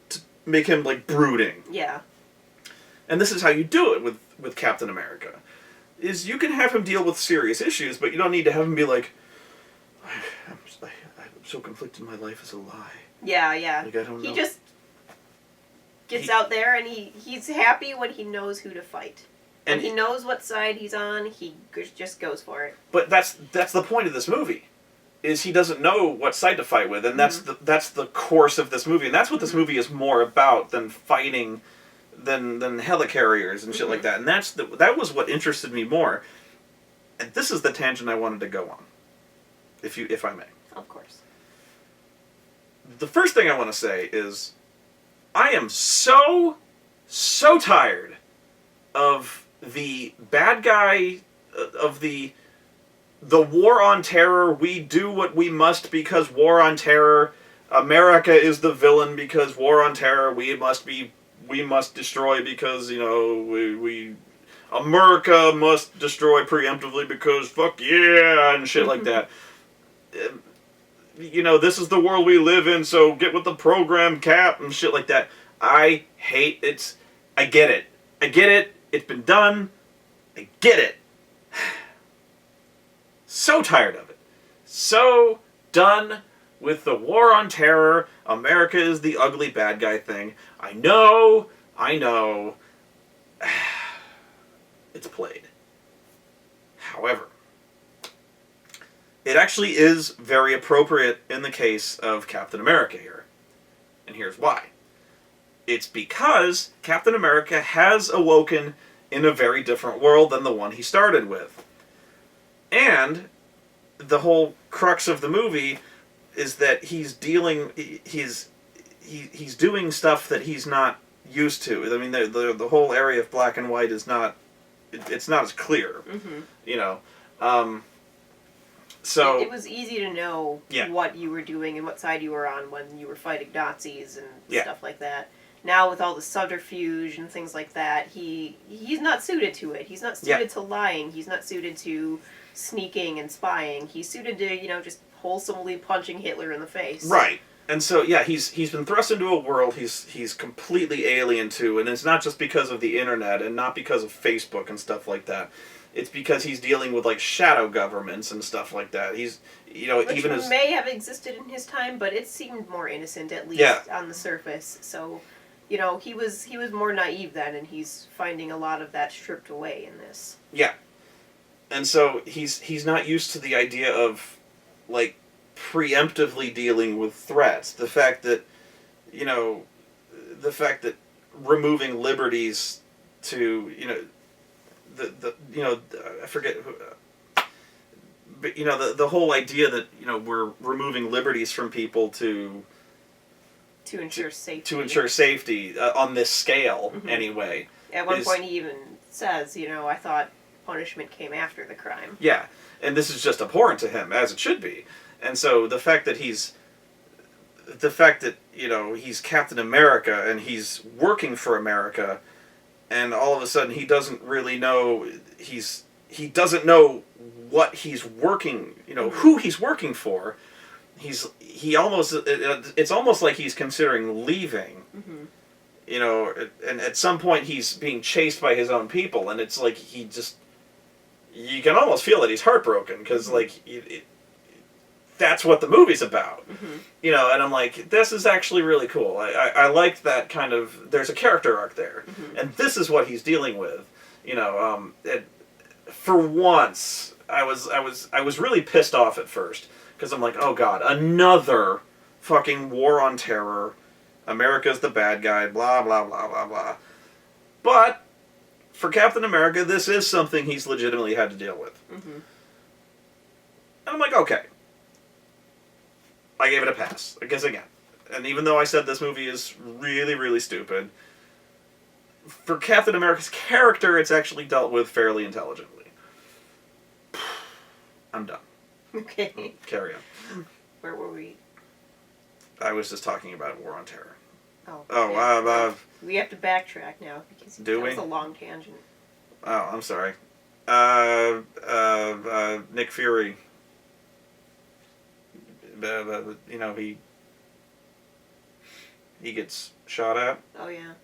to make him like brooding. Yeah. And this is how you do it with Captain America. Is you can have him deal with serious issues, but you don't need to have him be like, I'm so conflicted. My life is a lie. Yeah, yeah. Like, I don't know. He just gets out there, and he's happy when he knows who to fight. And he knows what side he's on. He just goes for it. But that's the point of this movie, is he doesn't know what side to fight with, and that's the course of this movie, and that's what this movie is more about than fighting, than helicarriers and shit like that. And that was what interested me more. And this is the tangent I wanted to go on, if I may. Of course. The first thing I want to say is, I am so tired of the bad guy, of the war on terror. We do what we must because war on terror. America is the villain because war on terror. We must destroy because, we America must destroy preemptively because fuck yeah and shit like that. This is the world we live in, so get with the program, Cap, and shit like that. I hate it. I get it. It's been done. I get it. So tired of it. So done with the war on terror. America is the ugly bad guy thing. I know. It's played. However, it actually is very appropriate in the case of Captain America here. And here's why. It's because Captain America has awoken in a very different world than the one he started with. And the whole crux of the movie is that he's doing stuff that he's not used to. I mean, the whole area of black and white is not, it's not as clear, So it was easy to know what you were doing and what side you were on when you were fighting Nazis and stuff like that. Now with all the subterfuge and things like that, he's not suited to it. He's not suited to lying. He's not suited to sneaking and spying. He's suited to, just wholesomely punching Hitler in the face. Right. And so he's been thrust into a world he's completely alien to, and it's not just because of the internet and not because of Facebook and stuff like that. It's because he's dealing with like shadow governments and stuff like that. He's Which even as may have existed in his time, but it seemed more innocent, at least on the surface. So, he was more naive then, and he's finding a lot of that stripped away in this. Yeah. And so he's not used to the idea of like preemptively dealing with threats. The fact that removing liberties to I forget who, but the whole idea that we're removing liberties from people to ensure safety. To ensure safety on this scale, anyway. At one point, he even says, I thought punishment came after the crime. Yeah, and this is just abhorrent to him, as it should be. And so the fact that he's Captain America and he's working for America, and all of a sudden he doesn't really know, he doesn't know what he's working, who he's working for. It's almost like he's considering leaving. And at some point he's being chased by his own people, and it's like you can almost feel that he's heartbroken, because that's what the movie's about. And I'm like, this is actually really cool. I like that kind of, there's a character arc there, and this is what he's dealing with. For once, I was really pissed off at first, because I'm like, oh god, another fucking war on terror. America's the bad guy, blah, blah, blah, blah, blah. But for Captain America, this is something he's legitimately had to deal with. And I'm like, okay. I gave it a pass. I guess again. and even though I said this movie is really, really stupid, for Captain America's character, it's actually dealt with fairly intelligently. I'm done. Okay. Carry on. Where were we? I was just talking about War on Terror. Oh. Oh, yeah. We have to backtrack now because Do that we? was a long tangent. Oh, I'm sorry. Nick Fury. You know, he gets shot at. Oh yeah.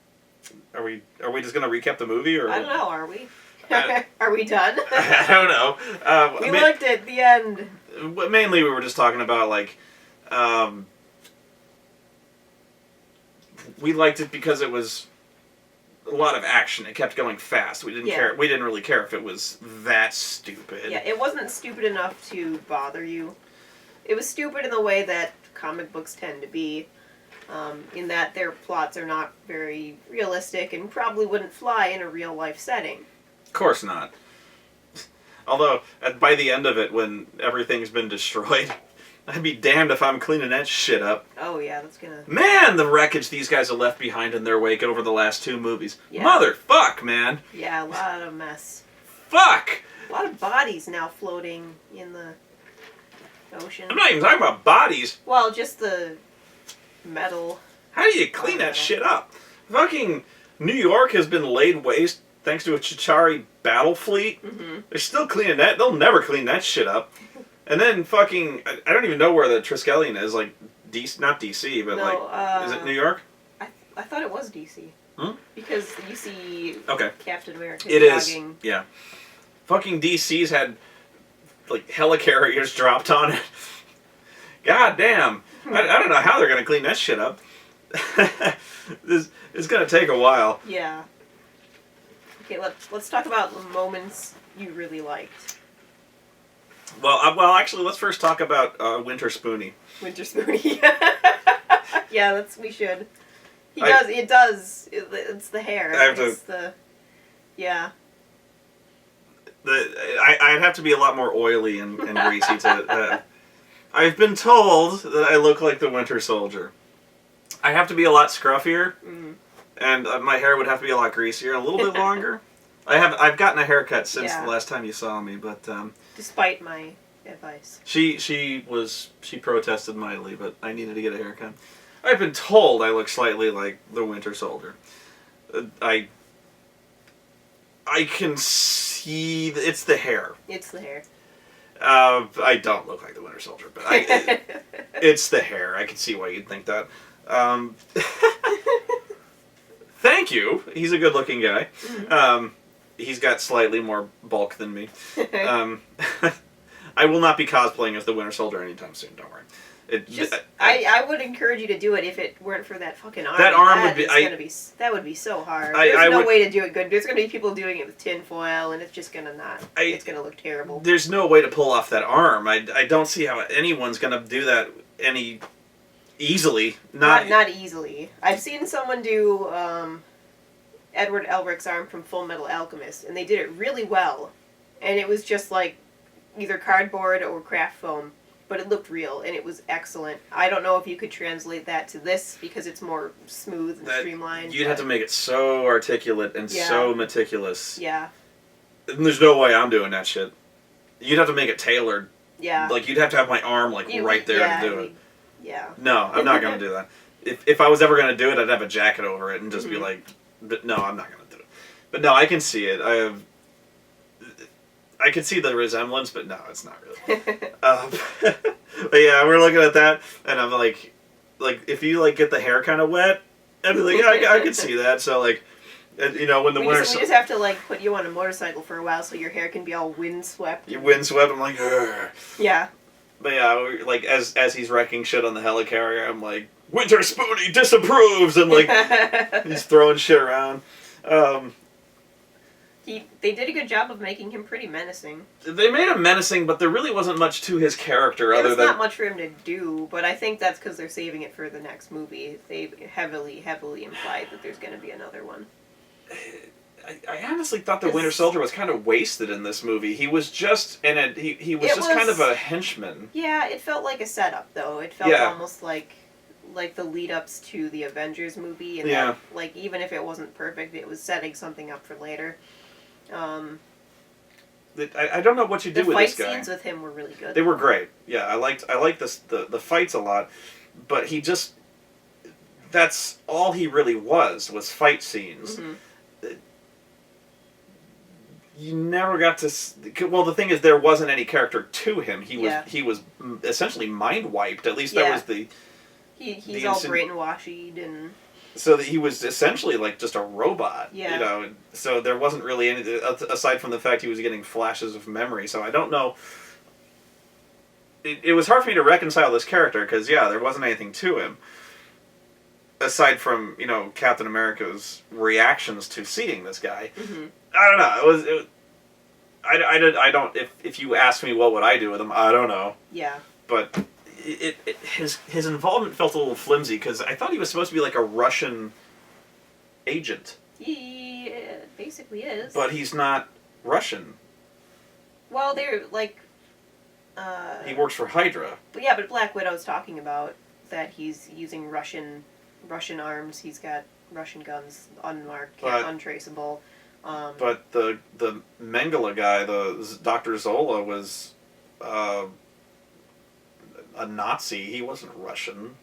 Are we just gonna recap the movie, or I don't know. Are we? Are we done? I don't know. We looked at the end. Mainly, we were just talking about like, we liked it because it was a lot of action. It kept going fast. We didn't care. We didn't really care if it was that stupid. Yeah, it wasn't stupid enough to bother you. It was stupid in the way that comic books tend to be, in that their plots are not very realistic and probably wouldn't fly in a real life setting. Of course not. Although, by the end of it, when everything's been destroyed, I'd be damned if I'm cleaning that shit up. Oh yeah, that's gonna... Man, the wreckage these guys have left behind in their wake over the last 2 movies. Yeah. Motherfuck, man. Yeah, a lot of mess. Fuck! A lot of bodies now floating in the ocean. I'm not even talking about bodies. Well, just the metal. How do you clean that shit up? Fucking New York has been laid waste thanks to a Chitauri battle fleet. Mm-hmm. They're still cleaning that. They'll never clean that shit up. And then fucking... I don't even know where the Triskelion is. Like, not DC, but No, like... is it New York? I thought it was DC. Hmm? Because you see Captain America It jogging. is. Yeah. Fucking DC's had, like, helicarriers dropped on it. God damn. I don't know how they're going to clean that shit up. It's going to take a while. Yeah. Okay, let's talk about the moments you really liked. Well, actually, let's first talk about Winter Spoony. Winter Spoony. Yeah, we should. It does. It's the hair. Yeah. I'd have to be a lot more oily and greasy to... I've been told that I look like the Winter Soldier. I have to be a lot scruffier, and my hair would have to be a lot greasier, and a little bit longer. I've gotten a haircut since the last time you saw me, but despite my advice, she protested mightily, but I needed to get a haircut. I've been told I look slightly like the Winter Soldier. I can see it's the hair. It's the hair. I don't look like the Winter Soldier, but it's the hair. I can see why you'd think that. Thank you. He's a good-looking guy. He's got slightly more bulk than me. I will not be cosplaying as the Winter Soldier anytime soon. Don't worry. I would encourage you to do it if it weren't for that fucking arm. That arm would be... that would be so hard. There's no way to do it good. There's going to be people doing it with tinfoil, and it's just going to not... it's going to look terrible. There's no way to pull off that arm. I don't see how anyone's going to do that any... easily. Not easily. I've seen someone do Edward Elric's arm from Full Metal Alchemist, and they did it really well. And it was just like either cardboard or craft foam. But it looked real, and it was excellent. I don't know if you could translate that to this, because it's more smooth and streamlined. You'd have to make it so articulate and so meticulous. Yeah. And there's no way I'm doing that shit. You'd have to make it tailored. Yeah. Like, you'd have to have my arm, right there to do it. Yeah. No, I'm not going to do that. If I was ever going to do it, I'd have a jacket over it and just be like, but no, I'm not going to do it. But no, I can see it. I can see the resemblance, but no, it's not really. But yeah, we're looking at that, and I'm like if you get the hair kind of wet, I'd be like, yeah, I could see that. So when the we just have to put you on a motorcycle for a while so your hair can be all windswept. You're windswept. I'm like, ugh. Yeah. But yeah, as he's wrecking shit on the helicarrier, I'm like, Winter Spoony disapproves, and he's throwing shit around. They did a good job of making him pretty menacing. They made him menacing, but there really wasn't much to his character There's not much for him to do, but I think that's because they're saving it for the next movie. They heavily implied that there's going to be another one. I honestly thought the Winter Soldier was kind of wasted in this movie. He was just he was kind of a henchman. Yeah, it felt like a setup, though. It felt almost like like the lead ups to the Avengers movie, and Yeah. that, like even if it wasn't perfect, it was setting something up for later. I don't know what you do The with fight this guy. scenes with him were really good. They were great. Yeah, I liked the fights a lot, but he just, that's all he really was fight scenes. Mhm. You never got to. Well, the thing is, there wasn't any character to him. Yeah. He was essentially mind wiped. At least Yeah. that was the. He's all brainwashed and. So that he was essentially like just a robot. Yeah. You know. So there wasn't really any, aside from the fact he was getting flashes of memory. So I don't know. It was hard for me to reconcile this character because there wasn't anything to him. Aside from Captain America's reactions to seeing this guy. Mm-hmm. I don't know. I don't. If you ask me what would I do with him, I don't know. Yeah. But his involvement felt a little flimsy because I thought he was supposed to be like a Russian agent. He basically is. But he's not Russian. Well, they're like. He works for Hydra. But yeah, but Black Widow's talking about that he's using Russian arms. He's got Russian guns, unmarked, untraceable. But the Mengele guy, the Dr. Zola, was a Nazi. He wasn't Russian.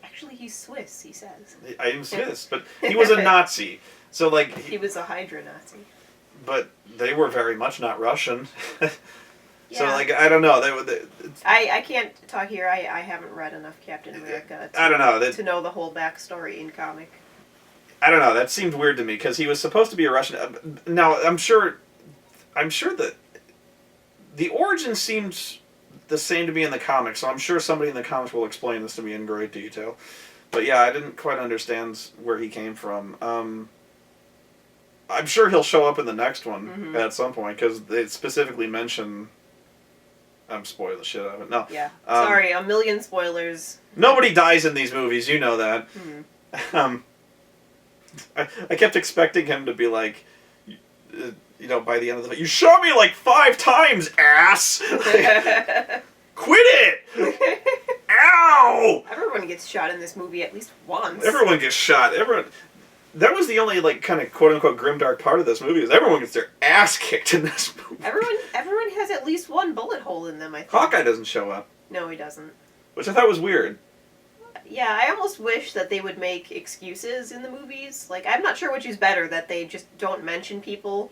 Actually, he's Swiss, he says. I am Swiss, but he was a Nazi. So, like... He was a Hydra Nazi. But they were very much not Russian. Yeah. So, like, I don't know. I can't talk here. I haven't read enough Captain America I don't know. To know the whole backstory in comic. I don't know. That seemed weird to me because he was supposed to be a Russian. Now, I'm sure that the origin seems the same to me in the comics, so I'm sure somebody in the comics will explain this to me in great detail. But yeah, I didn't quite understand where he came from. I'm sure he'll show up in the next one at some point because they specifically mention. I'm spoiling the shit out of it. No. Yeah. Sorry, a million spoilers. Nobody dies in these movies. You know that. Mm-hmm. I kept expecting him to be like, by the end of the film, you shot me like 5 times, ass! Quit it! Ow! Everyone gets shot in this movie at least once. Everyone gets shot. That was the only, like, kind of quote-unquote grimdark part of this movie, is everyone gets their ass kicked in this movie. Everyone has at least one bullet hole in them, I think. Hawkeye doesn't show up. No, he doesn't. Which I thought was weird. Yeah, I almost wish that they would make excuses in the movies. Like, I'm not sure which is better, that they just don't mention people,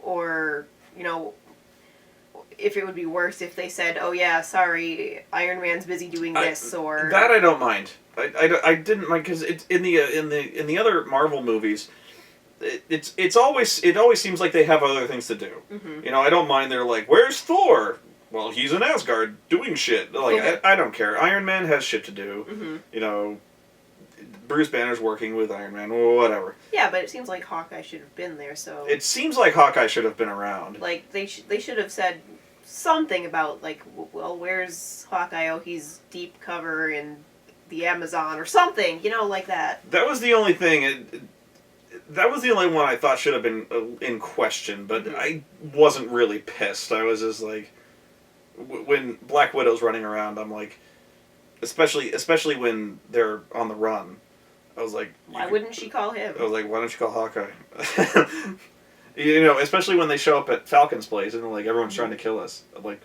or, if it would be worse if they said, oh yeah, sorry, Iron Man's busy doing this, or... That I don't mind. I didn't mind, because in the other Marvel movies, it always seems like they have other things to do. Mm-hmm. I don't mind, they're like, where's Thor? Well, he's in Asgard doing shit. Like, I don't care. Iron Man has shit to do. Mm-hmm. Bruce Banner's working with Iron Man, whatever. Yeah, but it seems like Hawkeye should have been there, so... It seems like Hawkeye should have been around. Like, they should have said something about, like, well, where's Hawkeye? Oh, he's deep cover in the Amazon, or something, like that. That was the only thing... That was the only one I thought should have been in question, but I wasn't really pissed. I was just like... When Black Widow's running around, I'm like... Especially when they're on the run. I was like... Why wouldn't she call him? I was like, why don't you call Hawkeye? Especially when they show up at Falcon's place and like, everyone's trying to kill us. I'm like,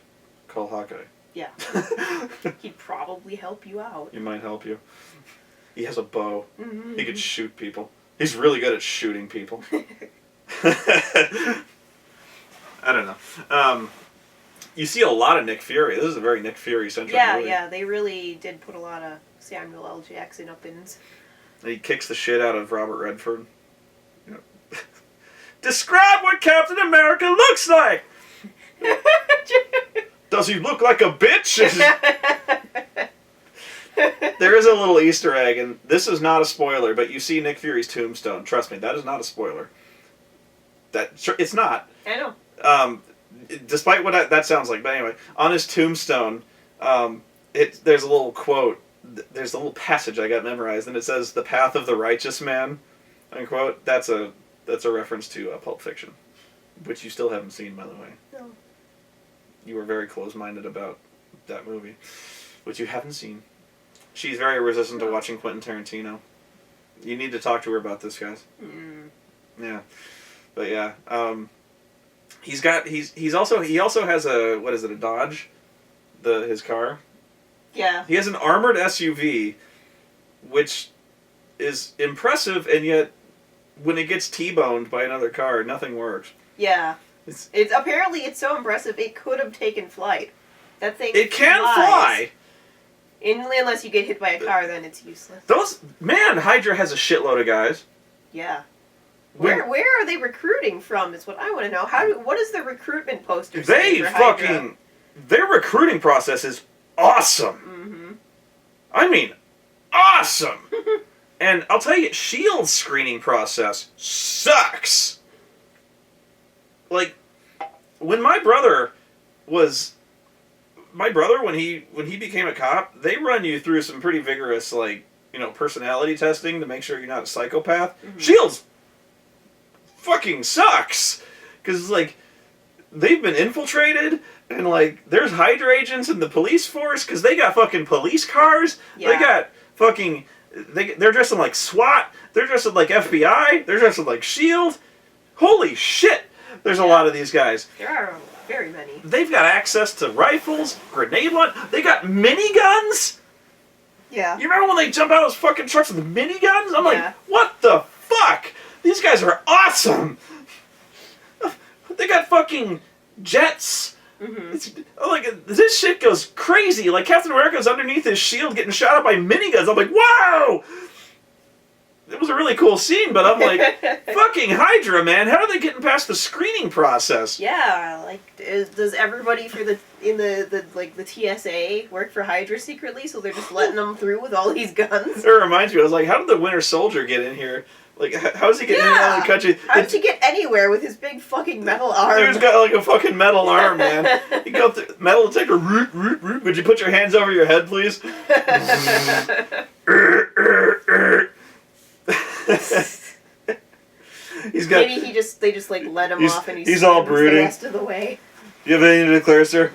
call Hawkeye. Yeah. He'd probably help you out. He might help you. He has a bow. Mm-hmm. He could shoot people. He's really good at shooting people. I don't know. You see a lot of Nick Fury. This is a very Nick Fury-centric movie. Yeah, they really did put a lot of Samuel L. Jackson up in. He kicks the shit out of Robert Redford. Describe what Captain America looks like! Does he look like a bitch? There is a little Easter egg, and this is not a spoiler, but you see Nick Fury's tombstone. Trust me, that is not a spoiler. It's not. I know. Despite what that sounds like, but anyway, on his tombstone, there's a little quote. There's a little passage I got memorized, and it says, "The path of the righteous man," unquote. That's a reference to Pulp Fiction, which you still haven't seen, by the way. No. You were very close-minded about that movie, which you haven't seen. She's very resistant to watching Quentin Tarantino. You need to talk to her about this, guys. Yeah, but yeah, he also has a, what is it, a Dodge, his car. Yeah. He has an armored SUV, which is impressive, and yet when it gets T-boned by another car, nothing works. Yeah. It's apparently it's so impressive it could have taken flight. That thing. It can fly. Unless you get hit by a car, then it's useless. Hydra has a shitload of guys. Yeah. Where are they recruiting from? Is what I want to know. What is the recruitment poster say for Hydra? Their recruiting process is awesome. Mm-hmm. I mean, awesome. And I'll tell you, S.H.I.E.L.D.'s screening process sucks. Like, when my brother, when he became a cop, they run you through some pretty vigorous, like, personality testing to make sure you're not a psychopath. Mm-hmm. S.H.I.E.L.D.'s fucking sucks. Because, like, they've been infiltrated, and, like, there's Hydra agents in the police force, because they got fucking police cars. Yeah. They got fucking... They're dressed in, like, SWAT. They're dressed in, like, FBI. They're dressed in, like, S.H.I.E.L.D. Holy shit! There's a lot of these guys. There are very many. They've got access to rifles, grenade launch. They got miniguns. Yeah. You remember when they jump out of those fucking trucks with miniguns? I'm like, what the fuck? These guys are awesome. They got fucking jets. Mm-hmm. Like, this shit goes crazy. Like, Captain America's underneath his shield getting shot at by miniguns. I'm like, wow! It was a really cool scene, but I'm like, fucking Hydra, man. How are they getting past the screening process? Yeah, like, does everybody in the TSA work for Hydra secretly, so they're just letting them through with all these guns? It reminds me, I was like, how did the Winter Soldier get in here? Like, how's he getting in another country? How did he get anywhere with his big fucking metal arm? Dude's got like a fucking metal arm, man. You go through metal detector, root, root, root. Would you put your hands over your head, please? Maybe they just like let him off and he's all brooding the rest of the way. Do you have anything to declare, sir?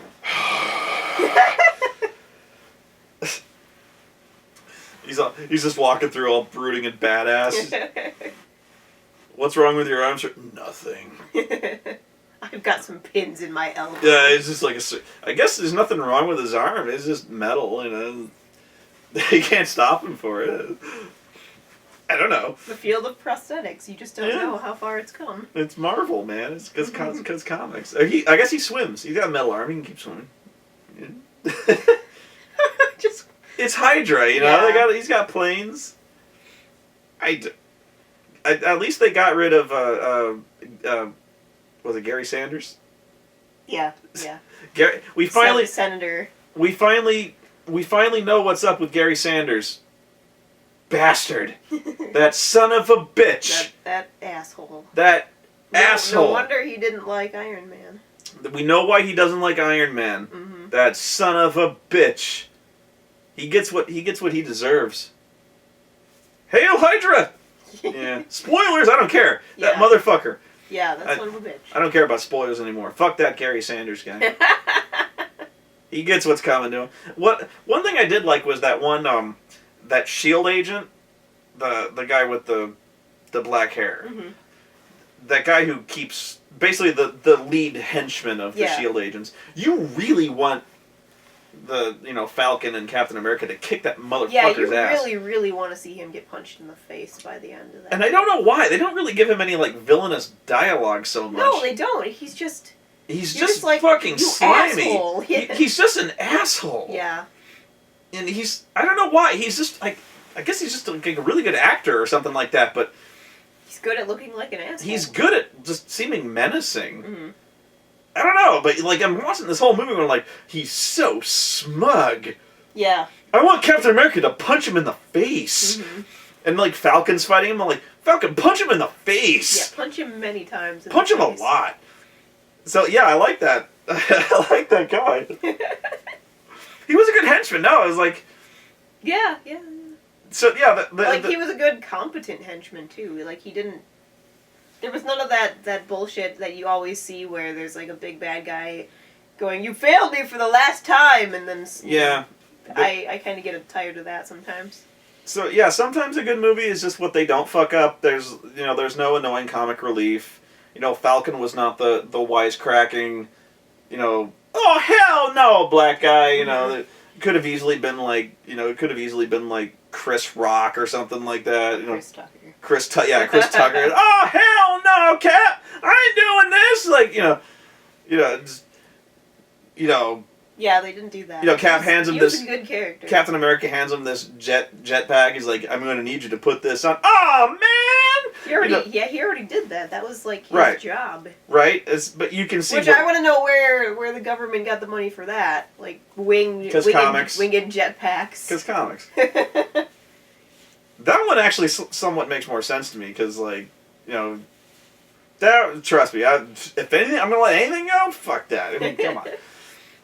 He's just walking through all brooding and badass. What's wrong with your arm, sir? Nothing. I've got some pins in my elbow. Yeah, it's just like I guess there's nothing wrong with his arm. It's just metal, He can't stop him for it. I don't know. The field of prosthetics. You just don't know how far it's come. It's Marvel, man. It's because comics. I guess he swims. He's got a metal arm. He can keep swimming. Yeah. It's Hydra, Yeah. He's got planes. At least they got rid of was it Gary Sanders? Yeah. Gary. Senator. We finally know what's up with Gary Sanders. Bastard. That son of a bitch. That asshole. Asshole. No wonder he didn't like Iron Man. We know why he doesn't like Iron Man. Mm-hmm. That son of a bitch. He gets what he deserves. Hail Hydra! Yeah. Spoilers, I don't care. Yeah. That motherfucker. Yeah, that son of a bitch. I don't care about spoilers anymore. Fuck that Gary Sanders guy. He gets what's coming to him. One thing I did like was that one that S.H.I.E.L.D. agent, the guy with the black hair. Mm-hmm. That guy who keeps basically the lead henchman of the S.H.I.E.L.D. agents. You really want the Falcon and Captain America to kick that motherfucker's ass. Yeah, you really, really want to see him get punched in the face by the end of that. And I don't know why. They don't really give him any villainous dialogue so much. No, they don't. He's just like, fucking slimy. Asshole. He's just an asshole. Yeah. And I don't know why. He's just I guess he's just a really good actor or something like that, but he's good at looking like an asshole. He's good at just seeming menacing. Mm-hmm. I don't know, but I'm watching this whole movie and I'm he's so smug. Yeah. I want Captain America to punch him in the face. Mm-hmm. And Falcon's fighting him, I'm like, Falcon, punch him in the face. Yeah, punch him many times. Punch him a lot. So yeah, I like that. I like that guy. He was a good henchman. No, it was Yeah. So yeah, he was a good, competent henchman too. He didn't. There was none of that bullshit that you always see where there's a big bad guy going, "You failed me for the last time," and then yeah. I kind of get tired of that sometimes. So yeah, sometimes a good movie is just what they don't fuck up. There's no annoying comic relief. Falcon was not the wisecracking, oh hell no, black guy. That could have easily been like, Chris Rock or something like that. Chris Tucker. Chris Tucker. Oh hell no, Cap! I ain't doing this. Like Yeah, they didn't do that. Cap hands him he this. Was a good character. Captain America hands him this jetpack. He's like, I'm going to need you to put this on. Oh man! He already did that. That was like his job. Right, but you can see. Which I want to know where the government got the money for that, like winged jetpacks. Because comics. That one actually somewhat makes more sense to me because, trust me, if anything, I'm gonna let anything go. Fuck that. I mean, come on.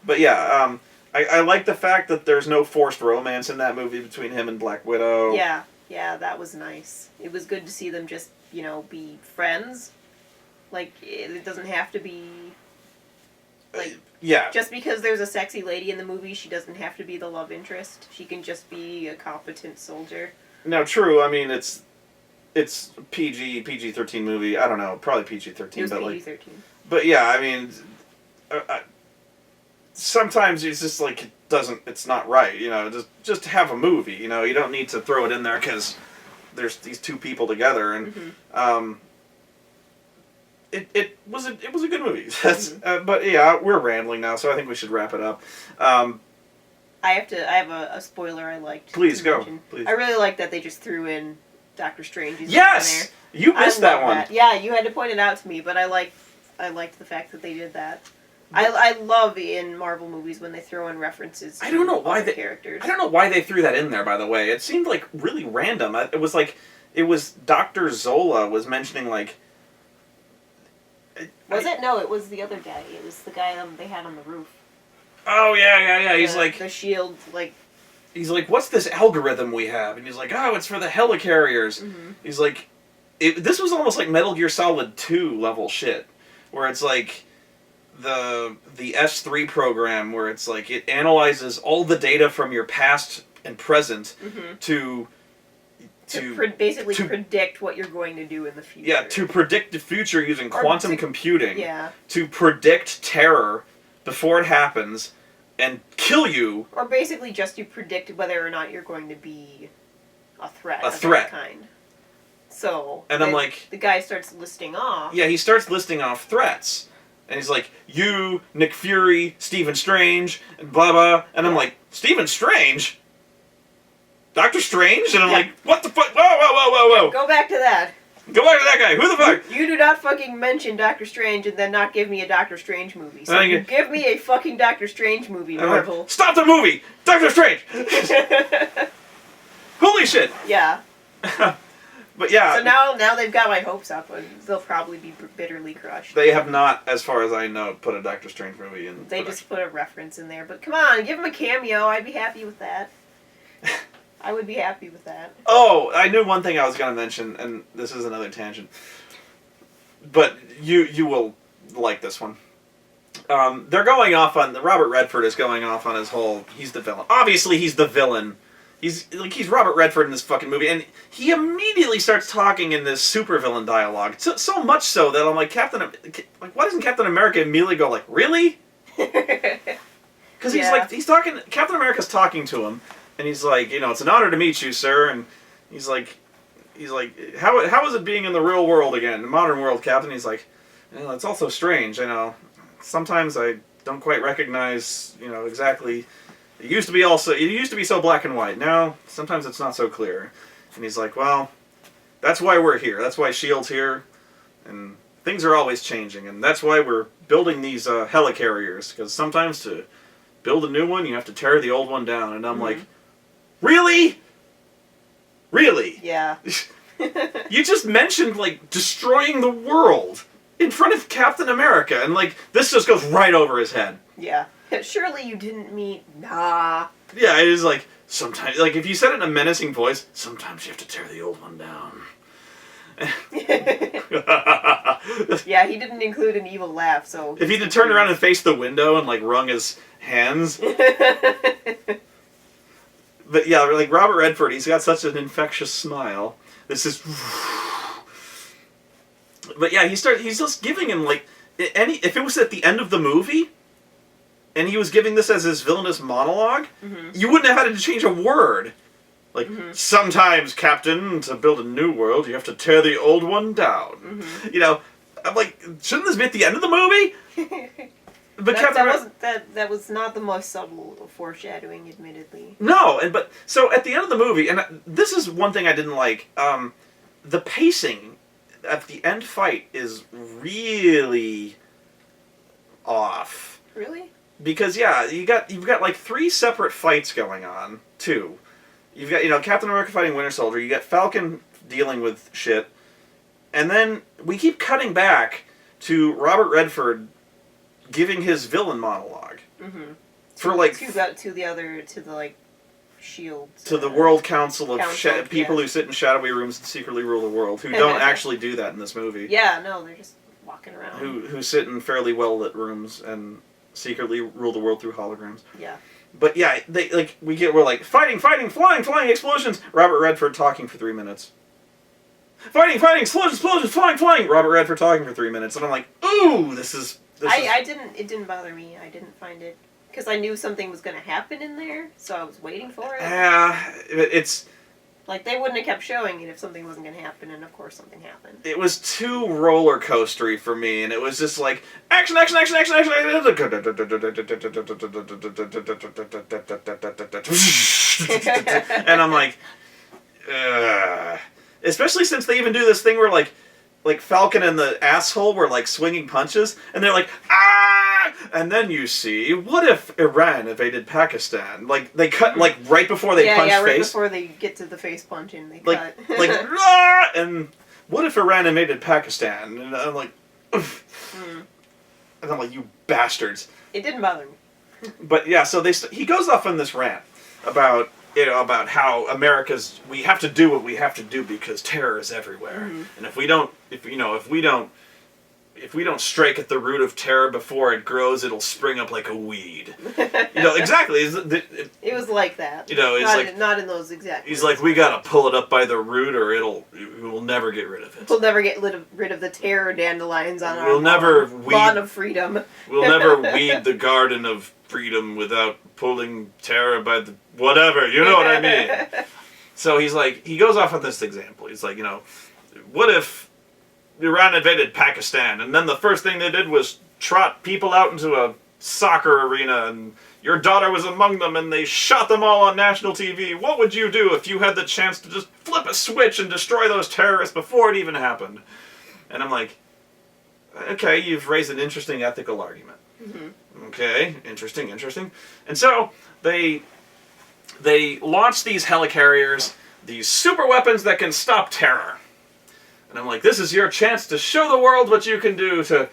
But yeah, I like the fact that there's no forced romance in that movie between him and Black Widow. Yeah, that was nice. It was good to see them just, be friends. Like, it doesn't have to be, like... Yeah. Just because there's a sexy lady in the movie, she doesn't have to be the love interest. She can just be a competent soldier. No, true. I mean, it's PG-13 movie. I don't know, probably PG-13. It was PG-13. But yeah, I mean... sometimes it's just like it's not right, just have a movie, you don't need to throw it in there because there's these two people together, and it was a good movie. But yeah, we're rambling now, so I think we should wrap it up. I have a spoiler I liked. Please go. Please. I really like that they just threw in Doctor Strange. Yes, you missed that one. Yeah, you had to point it out to me, but I liked the fact that they did that. I love in Marvel movies when they throw in references to other characters. I don't know why they threw that in there, by the way. It seemed like really random. It was Dr. Zola was mentioning like... Was it? No, it was the other guy. It was the guy they had on the roof. Oh, yeah. He's like... The shield, like... He's like, what's this algorithm we have? And he's like, oh, it's for the helicarriers. Mm-hmm. He's like... This was almost like Metal Gear Solid 2 level shit. Where it's like... the S3 program where it's like it analyzes all the data from your past and present to predict what you're going to do in the future. Yeah, to predict the future using quantum computing. Yeah. To predict terror before it happens and kill you. Or basically just to predict whether or not you're going to be a threat. Kind. So. And I'm like, the guy starts listing off. Yeah, he starts listing off threats. And he's like, you, Nick Fury, Stephen Strange, and blah, blah. And I'm like, Stephen Strange? Doctor Strange? And I'm like, what the fuck? Whoa. Go back to that. Go back to that guy. Who the fuck? You do not fucking mention Doctor Strange and then not give me a Doctor Strange movie. So you give me a fucking Doctor Strange movie, Marvel. Like, stop the movie! Doctor Strange! Holy shit! Yeah. But yeah. So now they've got my hopes up, and they'll probably be bitterly crushed. They have not, as far as I know, put a Doctor Strange movie in. They just put a reference in there. But come on, give him a cameo. I'd be happy with that. I would be happy with that. Oh, I knew one thing I was going to mention, and this is another tangent. But you will like this one. They're going off on... Robert Redford is going off on his whole... He's the villain. Obviously, he's the villain. He's Robert Redford in this fucking movie, and he immediately starts talking in this supervillain dialogue. So much so that I'm like, why doesn't Captain America immediately go like, really? Because he's talking. Captain America's talking to him, and he's like, it's an honor to meet you, sir. And he's like, how is it being in the real world again, the modern world, Captain? He's like, it's also strange. Sometimes I don't quite recognize, exactly. It used to be so black and white. Now, sometimes it's not so clear. And he's like, well, that's why we're here. That's why S.H.I.E.L.D.'s here. And things are always changing. And that's why we're building these helicarriers. Because sometimes to build a new one, you have to tear the old one down. And I'm like, really? Really? Yeah. You just mentioned, destroying the world in front of Captain America. And, this just goes right over his head. Yeah. Surely you didn't mean... Nah. Yeah, it is sometimes... if you said it in a menacing voice, sometimes you have to tear the old one down. Yeah, he didn't include an evil laugh, so... If he'd turned around and faced the window and, wrung his hands... But yeah, like Robert Redford, he's got such an infectious smile. This is... But yeah, he's just giving him, like, if it was at the end of the movie, and he was giving this as his villainous monologue, you wouldn't have had to change a word. Like, sometimes, Captain, to build a new world, you have to tear the old one down. You know, I'm like, shouldn't this be at the end of the movie? But that was not the most subtle foreshadowing, admittedly. No, so at the end of the movie, and this is one thing I didn't like, the pacing at the end fight is really off. Really? Because yeah, you've got like 3 separate fights going on, too. You've got, Captain America fighting Winter Soldier, you got Falcon dealing with shit, and then we keep cutting back to Robert Redford giving his villain monologue. For like... To the, like, SHIELD. To the World Council of people who sit in shadowy rooms and secretly rule the world, who don't actually do that in this movie. Yeah, no, they're just walking around. Who sit in fairly well-lit rooms and secretly rule the world through holograms. Yeah. But yeah, we're like, fighting, flying, explosions! Robert Redford talking for 3 minutes. Fighting, explosions, flying! Robert Redford talking for 3 minutes. And I'm like, ooh, it didn't bother me. I didn't find it... Because I knew something was going to happen in there, so I was waiting for it. It's... Like, they wouldn't have kept showing it if something wasn't going to happen, and of course something happened. It was too roller coastery for me, and it was just like, action! And I'm like, ugh. Especially since they even do this thing where, like Falcon and the asshole were, like, swinging punches, and they're like, ah! And then you see, what if Iran invaded Pakistan? Like, they cut, like, right before they punch right face. Before they get to the face punching, they cut. Like, ah! And what if Iran invaded Pakistan? And I'm like, and I'm like, you bastards. It didn't bother me. But, yeah, so he goes off on this rant about how we have to do what we have to do because terror is everywhere. And if we don't strike at the root of terror before it grows, it'll spring up like a weed. Exactly. It was like that. Not in those exact He's like, we gotta pull it up by the root or we'll never get rid of it. We'll never get rid of the terror dandelions on our lawn of freedom. We'll never weed the garden of freedom without pulling terror by the... Whatever, you know what I mean. So he's like, he goes off on this example. He's like, what if Iran invaded Pakistan and then the first thing they did was trot people out into a soccer arena and your daughter was among them and they shot them all on national TV. What would you do if you had the chance to just flip a switch and destroy those terrorists before it even happened? And I'm like, okay, you've raised an interesting ethical argument. Okay, interesting. And so they launch these helicarriers, these super weapons that can stop terror. And I'm like, this is your chance to show the world what you can do to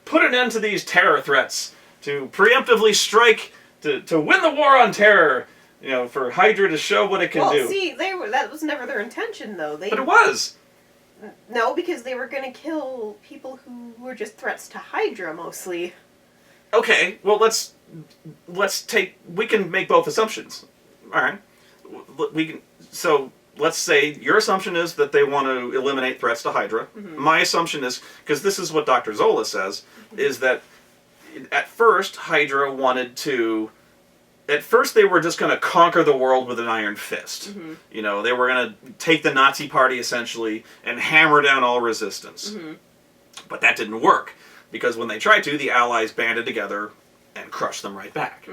put an end to these terror threats, to preemptively strike, to win the war on terror, for Hydra to show what it can do. Well, see, that was never their intention, though. But it was. No, because they were going to kill people who were just threats to Hydra, mostly. Okay, well, we can make both assumptions. All right. So let's say your assumption is that they want to eliminate threats to Hydra. My assumption is, because this is what Dr. Zola says, is that at first Hydra wanted to... At first they were just going to conquer the world with an iron fist. They were going to take the Nazi Party, essentially, and hammer down all resistance. But that didn't work. Because when they tried to, the Allies banded together and crushed them right back.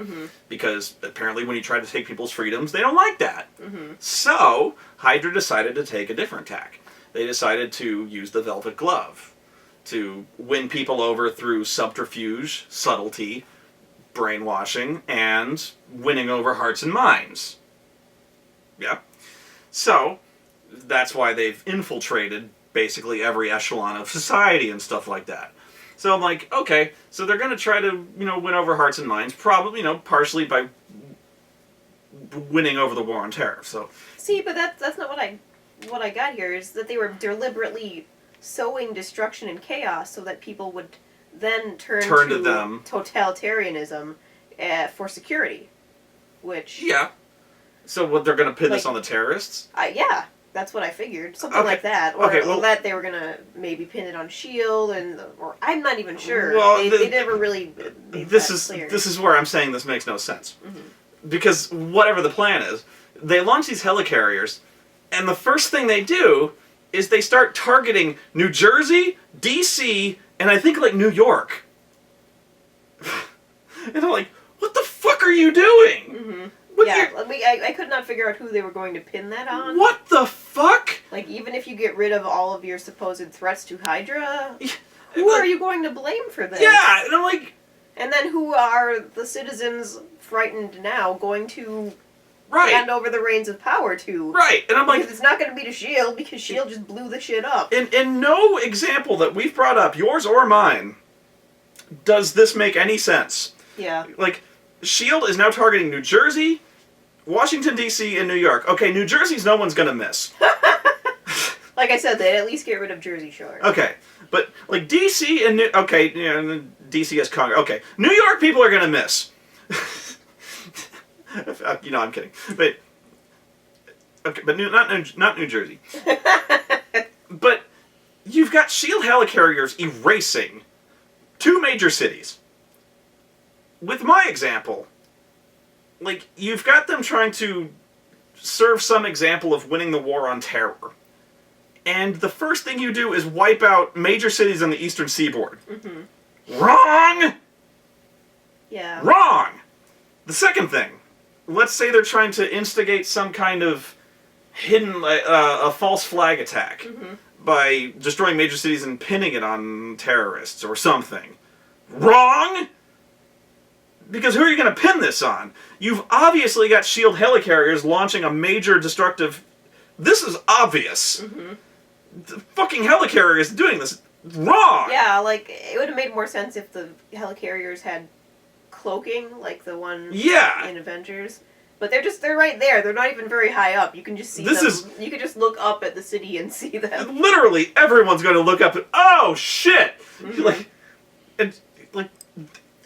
Because apparently when you try to take people's freedoms, they don't like that. So, Hydra decided to take a different tack. They decided to use the Velvet Glove to win people over through subterfuge, subtlety, brainwashing, and winning over hearts and minds. Yeah. So, that's why they've infiltrated basically every echelon of society and stuff like that. So I'm like, okay, so they're going to try to, win over hearts and minds, probably, partially by winning over the war on terror. So see, but that's not what I got here, is that they were deliberately sowing destruction and chaos so that people would then turn to them. Totalitarianism for security, which... Yeah. So what, they're going to pin this Like- on the terrorists? Yeah, that's what I figured. Something Okay. like that. Or Okay, well- that they were gonna maybe pin it on S.H.I.E.L.D. or I'm not even sure. Well, they never really made This that is clear. this is where I'm saying this makes no sense. Mm-hmm. Because whatever the plan is, they launch these helicarriers, and the first thing they do is they start targeting New Jersey, D.C., and I think like New York. And I'm like, what the fuck are you doing? Mm-hmm. What Yeah, you- I could not figure out who they were going to pin that on. What the fuck? Like, even if you get rid of all of your supposed threats to Hydra, Yeah, who are you going to blame for this? Yeah, and I'm like, And then who are the citizens frightened now going to right, hand over the reins of power to? right, and I'm like, Because it's not going to be to S.H.I.E.L.D. because S.H.I.E.L.D. just blew the shit up. in no example that we've brought up, yours or mine, does this make any sense. Yeah. Like, S.H.I.E.L.D. is now targeting New Jersey, Washington, D.C., and New York. Okay, New Jersey's no one's gonna miss. Like I said, they'd at least get rid of Jersey Shore. Okay, but, like, D.C. and New... Okay, yeah, D.C. has Congress. Okay, New York people are gonna miss. You know, I'm kidding. But... Okay, but not New Jersey. But you've got S.H.I.E.L.D. helicarriers erasing 2 major cities. With my example, like, you've got them trying to serve some example of winning the war on terror. And the first thing you do is wipe out major cities on the eastern seaboard. Mm-hmm. Wrong! Yeah. Wrong! The second thing, let's say they're trying to instigate some kind of hidden, a false flag attack Mm-hmm. by destroying major cities and pinning it on terrorists or something. Wrong! Because who are you going to pin this on? You've obviously got S.H.I.E.L.D. helicarriers launching a major destructive... This is obvious. Mm-hmm. The fucking helicarrier is doing this. Wrong! Yeah, like, it would have made more sense if the helicarriers had cloaking, like the one Yeah! in Avengers. But they're right there. They're not even very high up. You can just see them. You can just look up at the city and see them. Literally, everyone's going to look up and... Oh, shit! Mhm. Like,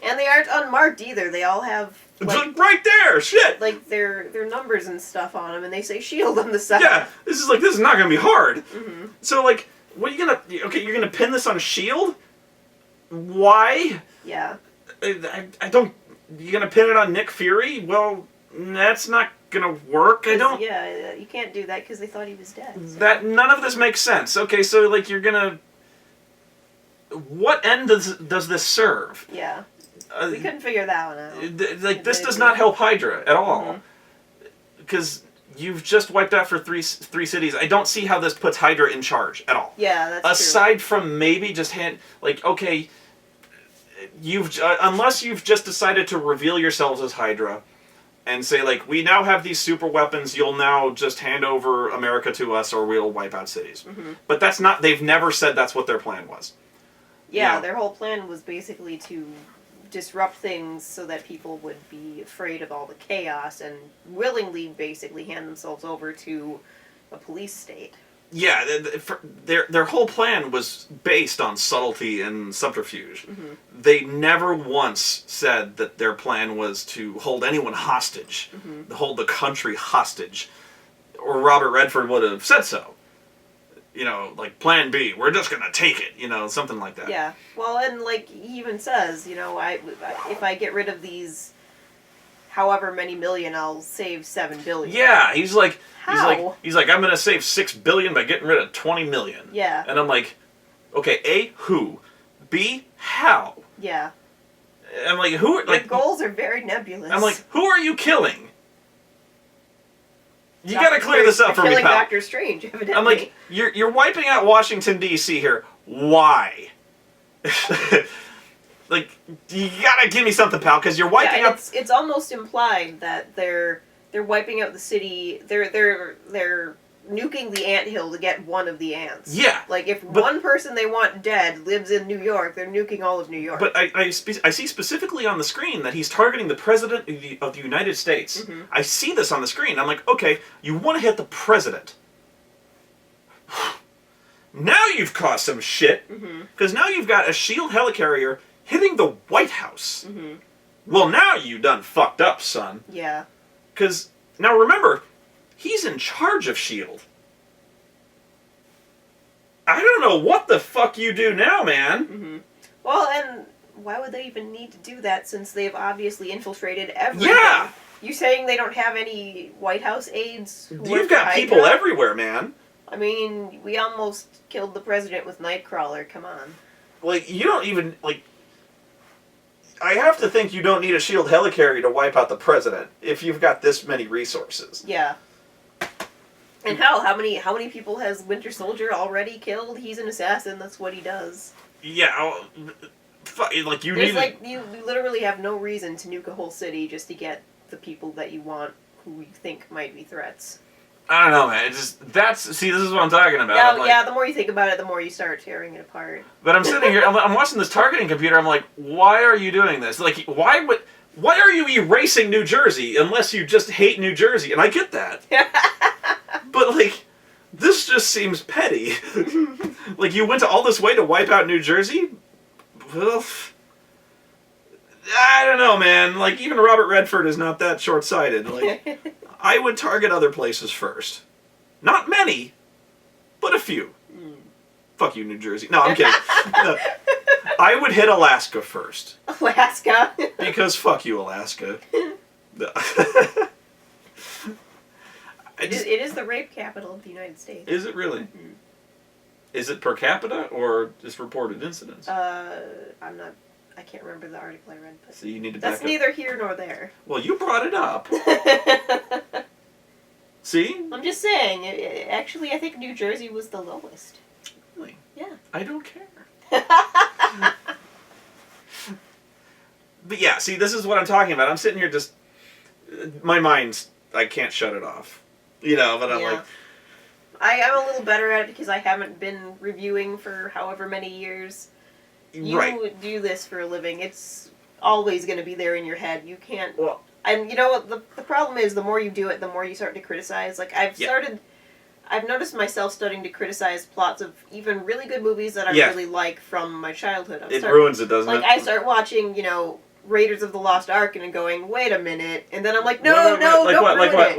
And they aren't unmarked either. They all have, like, right there! Shit! their numbers and stuff on them, and they say S.H.I.E.L.D. on the side. Yeah, this is not going to be hard. Mm-hmm. So, like, what are you going to... Okay, you're going to pin this on S.H.I.E.L.D.? Why? Yeah. I don't... You're going to pin it on Nick Fury? Well, that's not going to work. I don't... Yeah, you can't do that because they thought he was dead. So. That... None of this makes sense. Okay, so, like, you're going to... What end does this serve? Yeah. We couldn't figure that one out. Like, this does not help Hydra at all. Mhm. Because you've just wiped out for three cities. I don't see how this puts Hydra in charge at all. Yeah, that's Aside from maybe just okay, unless you've just decided to reveal yourselves as Hydra and say, like, we now have these super weapons, you'll now just hand over America to us or we'll wipe out cities. Mm-hmm. But that's not, they've never said that's what their plan was. Yeah, Yeah. their whole plan was basically to disrupt things so that people would be afraid of all the chaos and willingly basically hand themselves over to a police state. Yeah, their whole plan was based on subtlety and subterfuge. Mm-hmm. They never once said that their plan was to hold anyone hostage, Mm-hmm. to hold the country hostage, or Robert Redford would have said so. You know, like, Plan B, we're just gonna take it, you know, something like that. Yeah, well, and like he even says, you know, if I get rid of these, however many million, I'll save 7 billion. Yeah, he's like, How? he's like, I'm gonna save 6 billion by getting rid of 20 million. Yeah. And I'm like, okay, A, who? B, how? Yeah. I'm like, who? Their Like, goals are very nebulous. I'm like, who are you killing? You gotta clear this up for me, killing pal. Doctor Strange, evidently. I'm like, you're wiping out Washington D.C. here. Why? Like, you gotta give me something, pal, because you're wiping yeah, out. it's almost implied that they're wiping out the city. They're nuking the anthill to get one of the ants. Yeah, Like, if but- one person they want dead lives in New York, they're nuking all of New York. but I see specifically on the screen that he's targeting the president of the United States. Mhm. I see this on the screen. I'm like, okay, you want to hit the president. Now you've caused some shit, Mm-hmm. because now you've got a S.H.I.E.L.D. helicarrier hitting the White House. Mm-hmm. Well, now you done fucked up, son. Yeah. Because Now remember, he's in charge of S.H.I.E.L.D. I don't know what the fuck you do now, man. Mm-hmm. Well, and why would they even need to do that since they've obviously infiltrated everything? Yeah! You saying they don't have any White House aides? You've got people everywhere, man. I mean, we almost killed the president with Nightcrawler, come on. Like, you don't even, like... I have to think you don't need a S.H.I.E.L.D. helicarrier to wipe out the president if you've got this many resources. Yeah. And how many people has Winter Soldier already killed? He's an assassin, that's what he does. Yeah, like you There's need... like, you literally have no reason to nuke a whole city just to get the people that you want who you think might be threats. I don't know, man. It's just, see, this is what I'm talking about. Yeah, like, yeah, the more you think about it, the more you start tearing it apart. But I'm sitting here, I'm watching this targeting computer, I'm like, why are you doing this? Like, why are you erasing New Jersey unless you just hate New Jersey? And I get that. But, like, this just seems petty. Like, you went to all this way to wipe out New Jersey? Well, I don't know, man. Like, even Robert Redford is not that short-sighted. Like, I would target other places first. Not many, but a few. Mm. Fuck you, New Jersey. No, I'm kidding. No. I would hit Alaska first. Alaska? Because fuck you, Alaska. It is the rape capital of the United States. Is it really? Mm-hmm. Is it per capita or just reported incidents? I can't remember the article I read. But So you need to that's back up. neither here nor there. Well, you brought it up. See? I'm just saying. Actually, I think New Jersey was the lowest. Really? Yeah. I don't care. But yeah, see, this is what I'm talking about. I'm sitting here just... My mind's... I can't shut it off. You know, but I'm like... I'm a little better at it because I haven't been reviewing for however many years. You do this for a living. It's always going to be there in your head. You can't... Well... And you know what? The problem is, the more you do it, the more you start to criticize. Like, I've noticed myself starting to criticize plots of even really good movies that I really like from my childhood. It ruins it, doesn't it? Like, I start watching, Raiders of the Lost Ark and going, wait a minute. And then I'm like, no, like don't what? ruin it.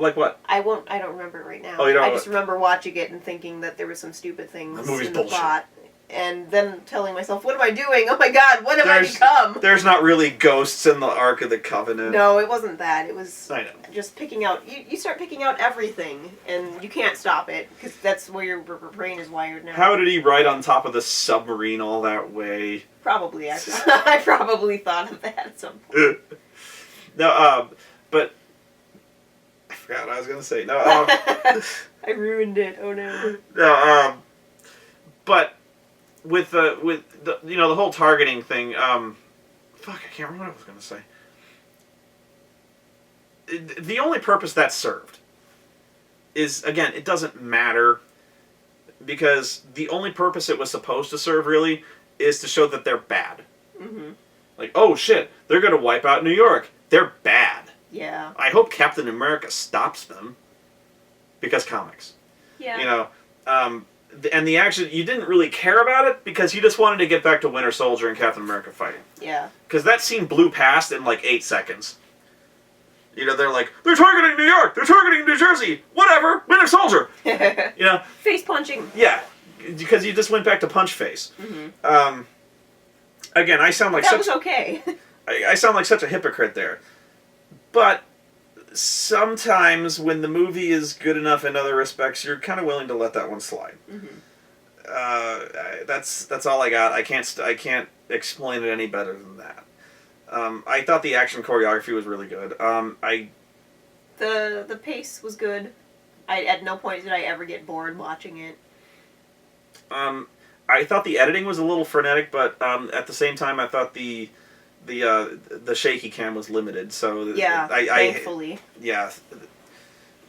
Like what? I don't remember it right now. Oh, you don't I just remember watching it and thinking that there were some stupid things in the bullshit. plot. And then telling myself, what am I doing? Oh my god, what have I become? There's not really ghosts in the Ark of the Covenant. No, it wasn't that. It was I know. just picking out... You start picking out everything, and you can't stop it, because that's where your brain is wired now. How did he ride on top of the submarine all that way? Probably. I probably thought of that at some point. No, but... I forgot what I was going to say. No, I ruined it. Oh no. No, but... With the the whole targeting thing, fuck, I can't remember what I was going to say. The only purpose that served is, again, it doesn't matter, because the only purpose it was supposed to serve, really, is to show that they're bad. Mm-hmm. Like, oh shit, they're going to wipe out New York. They're bad. Yeah. I hope Captain America stops them, because comics. Yeah. And the action, you didn't really care about it because you just wanted to get back to Winter Soldier and Captain America fighting. Yeah. Because that scene blew past in like 8 seconds. They're like, they're targeting New York, they're targeting New Jersey, whatever, Winter Soldier. Face punching. Yeah, because you just went back to punch face. Mm-hmm. Again, I sound like that was okay. I sound like such a hypocrite there. But sometimes when the movie is good enough in other respects, you're kind of willing to let that one slide. Mm-hmm. That's all I got. I can't explain it any better than that. I thought the action choreography was really good. The pace was good. At no point did I ever get bored watching it. I thought the editing was a little frenetic, but at the same time, I thought the shaky cam was limited, so thankfully.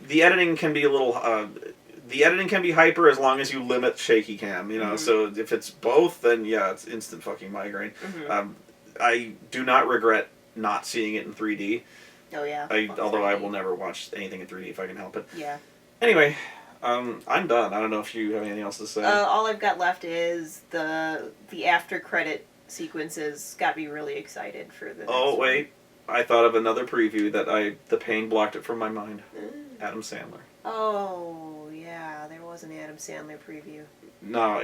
The editing can be a little the editing can be hyper as long as you limit shaky cam, Mm-hmm. So if it's both, then yeah, it's instant fucking migraine. Mm-hmm. I do not regret not seeing it in 3D. Oh yeah. Although I will never watch anything in 3D if I can help it. Yeah. Anyway, I'm done. I don't know if you have anything else to say. All I've got left is the after credit sequences got me really excited for the next one. Wait. I thought of another preview that the pain blocked it from my mind. Adam Sandler. Oh, yeah, there was an Adam Sandler preview. No,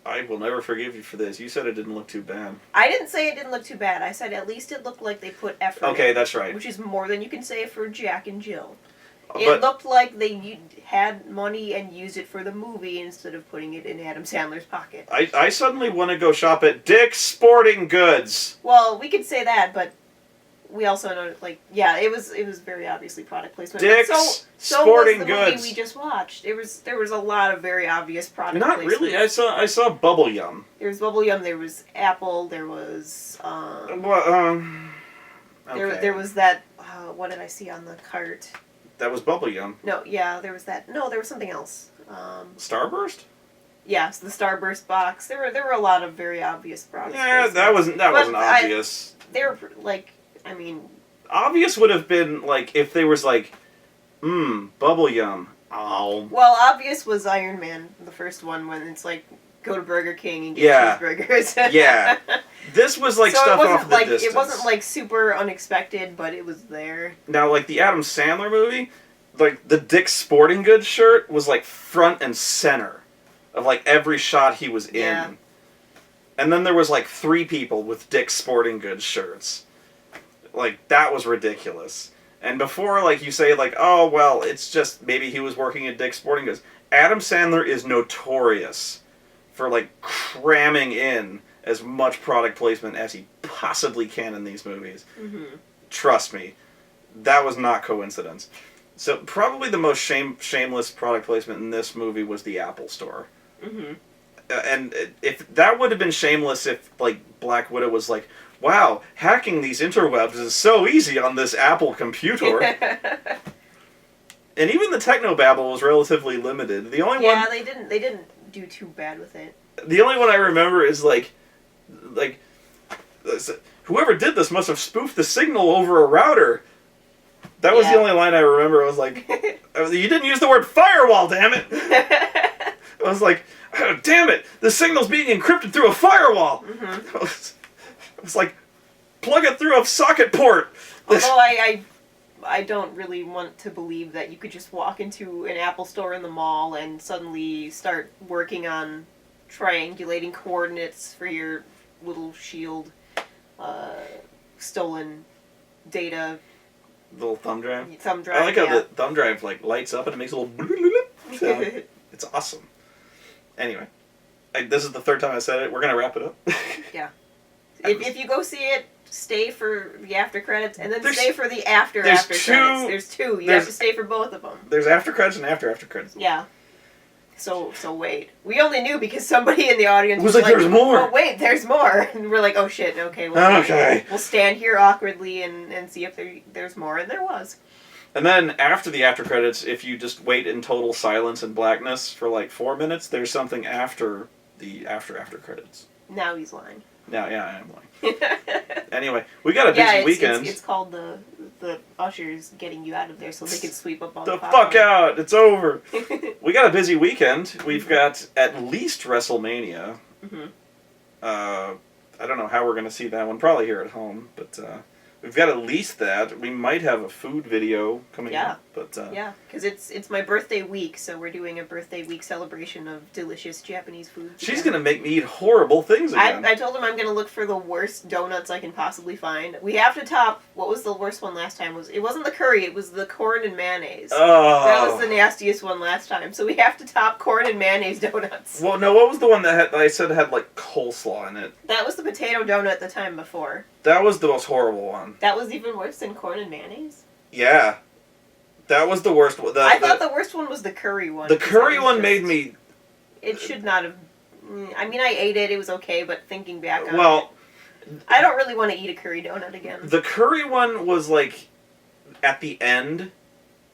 I will never forgive you for this. You said it didn't look too bad. I didn't say it didn't look too bad. I said at least it looked like they put effort Okay, in, that's right. which is more than you can say for Jack and Jill. But It looked like they had money and used it for the movie instead of putting it in Adam Sandler's pocket. I suddenly want to go shop at Dick's Sporting Goods. Well, we could say that, but we also know, it was very obviously product placement. Dick's so Sporting was the Goods. movie we just watched. There was a lot of very obvious product Not placement. really. I saw Bubble Yum. There was Bubble Yum. There was Apple. There was Okay. there was that. What did I see on the cart? That was Bubble Yum. No, yeah, there was that. No, there was something else. Starburst? Yes, the Starburst box. There were a lot of very obvious products. Yeah, that wasn't obvious. They were Obvious would have been if there was Bubble Yum. Oh. Well, obvious was Iron Man, the first one, when it's go to Burger King and get cheeseburgers. Yeah. This was so stuff off the distance. It wasn't super unexpected, but it was there. Now, the Adam Sandler movie, the Dick's Sporting Goods shirt was front and center of every shot he was in. Yeah. And then there was 3 people with Dick's Sporting Goods shirts. That was ridiculous. And before you say oh well, it's just maybe he was working at Dick's Sporting Goods. Adam Sandler is notorious for cramming in as much product placement as he possibly can in these movies. Mm-hmm. Trust me, that was not coincidence. So probably the most shameless product placement in this movie was the Apple Store. Mm-hmm. And if that would have been shameless if Black Widow was wow, hacking these interwebs is so easy on this Apple computer. And even the technobabble was relatively limited. The only one they didn't do too bad with it. The only one I remember is whoever did this must have spoofed the signal over a router. That was the only line I remember. I was you didn't use the word firewall, damn it. I was oh, damn it, the signal's being encrypted through a firewall. Mm-hmm. I was plug it through a socket port. Although I don't really want to believe that you could just walk into an Apple store in the mall and suddenly start working on triangulating coordinates for your little shield stolen data. Little thumb drive? Thumb drive, I like how the thumb drive lights up and it makes a little sound. It's awesome. Anyway, this is the third time I said it. We're going to wrap it up. Yeah. If you go see it, stay for the after credits, and then stay for the after credits. There's two. You have to stay for both of them. There's after credits and after credits. Yeah. So wait. We only knew because somebody in the audience was there's more. Oh wait, there's more. And we're oh shit, okay. We'll stand here awkwardly and see if there's more, and there was. And then after the after credits, if you just wait in total silence and blackness for 4 minutes, there's something after the after credits. Now he's lying. Yeah, I am lying. Anyway, we got a busy weekend. It's called the ushers getting you out of there so they can sweep up all the popcorn. fuck out. It's over. We got a busy weekend. We've got at least WrestleMania. Mm-hmm. I don't know how we're going to see that one. Probably here at home, but we've got at least that. We might have a food video coming up. But yeah, because it's my birthday week, so we're doing a birthday week celebration of delicious Japanese food. She's going to make me eat horrible things again. I told him I'm going to look for the worst donuts I can possibly find. We have to top, what was the worst one last time? It wasn't the curry, it was the corn and mayonnaise. Oh. That was the nastiest one last time, so we have to top corn and mayonnaise donuts. Well, no, what was the one that I said had coleslaw in it? That was the potato donut the time before. That was the most horrible one. That was even worse than corn and mayonnaise? Yeah. That was the worst one. I thought the worst one was the curry one. The curry one made me... It should not have... I mean, I ate it. It was okay, but thinking back on it... I don't really want to eat a curry donut again. The curry one was, at the end,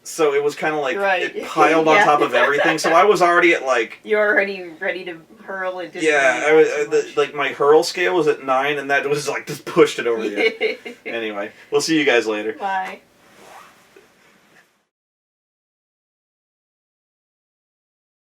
so it was kind of it piled on top of everything, so I was already at, You're already ready to hurl it. Yeah, my hurl scale was at 9, and that was, just pushed it over the edge. Anyway, we'll see you guys later. Bye.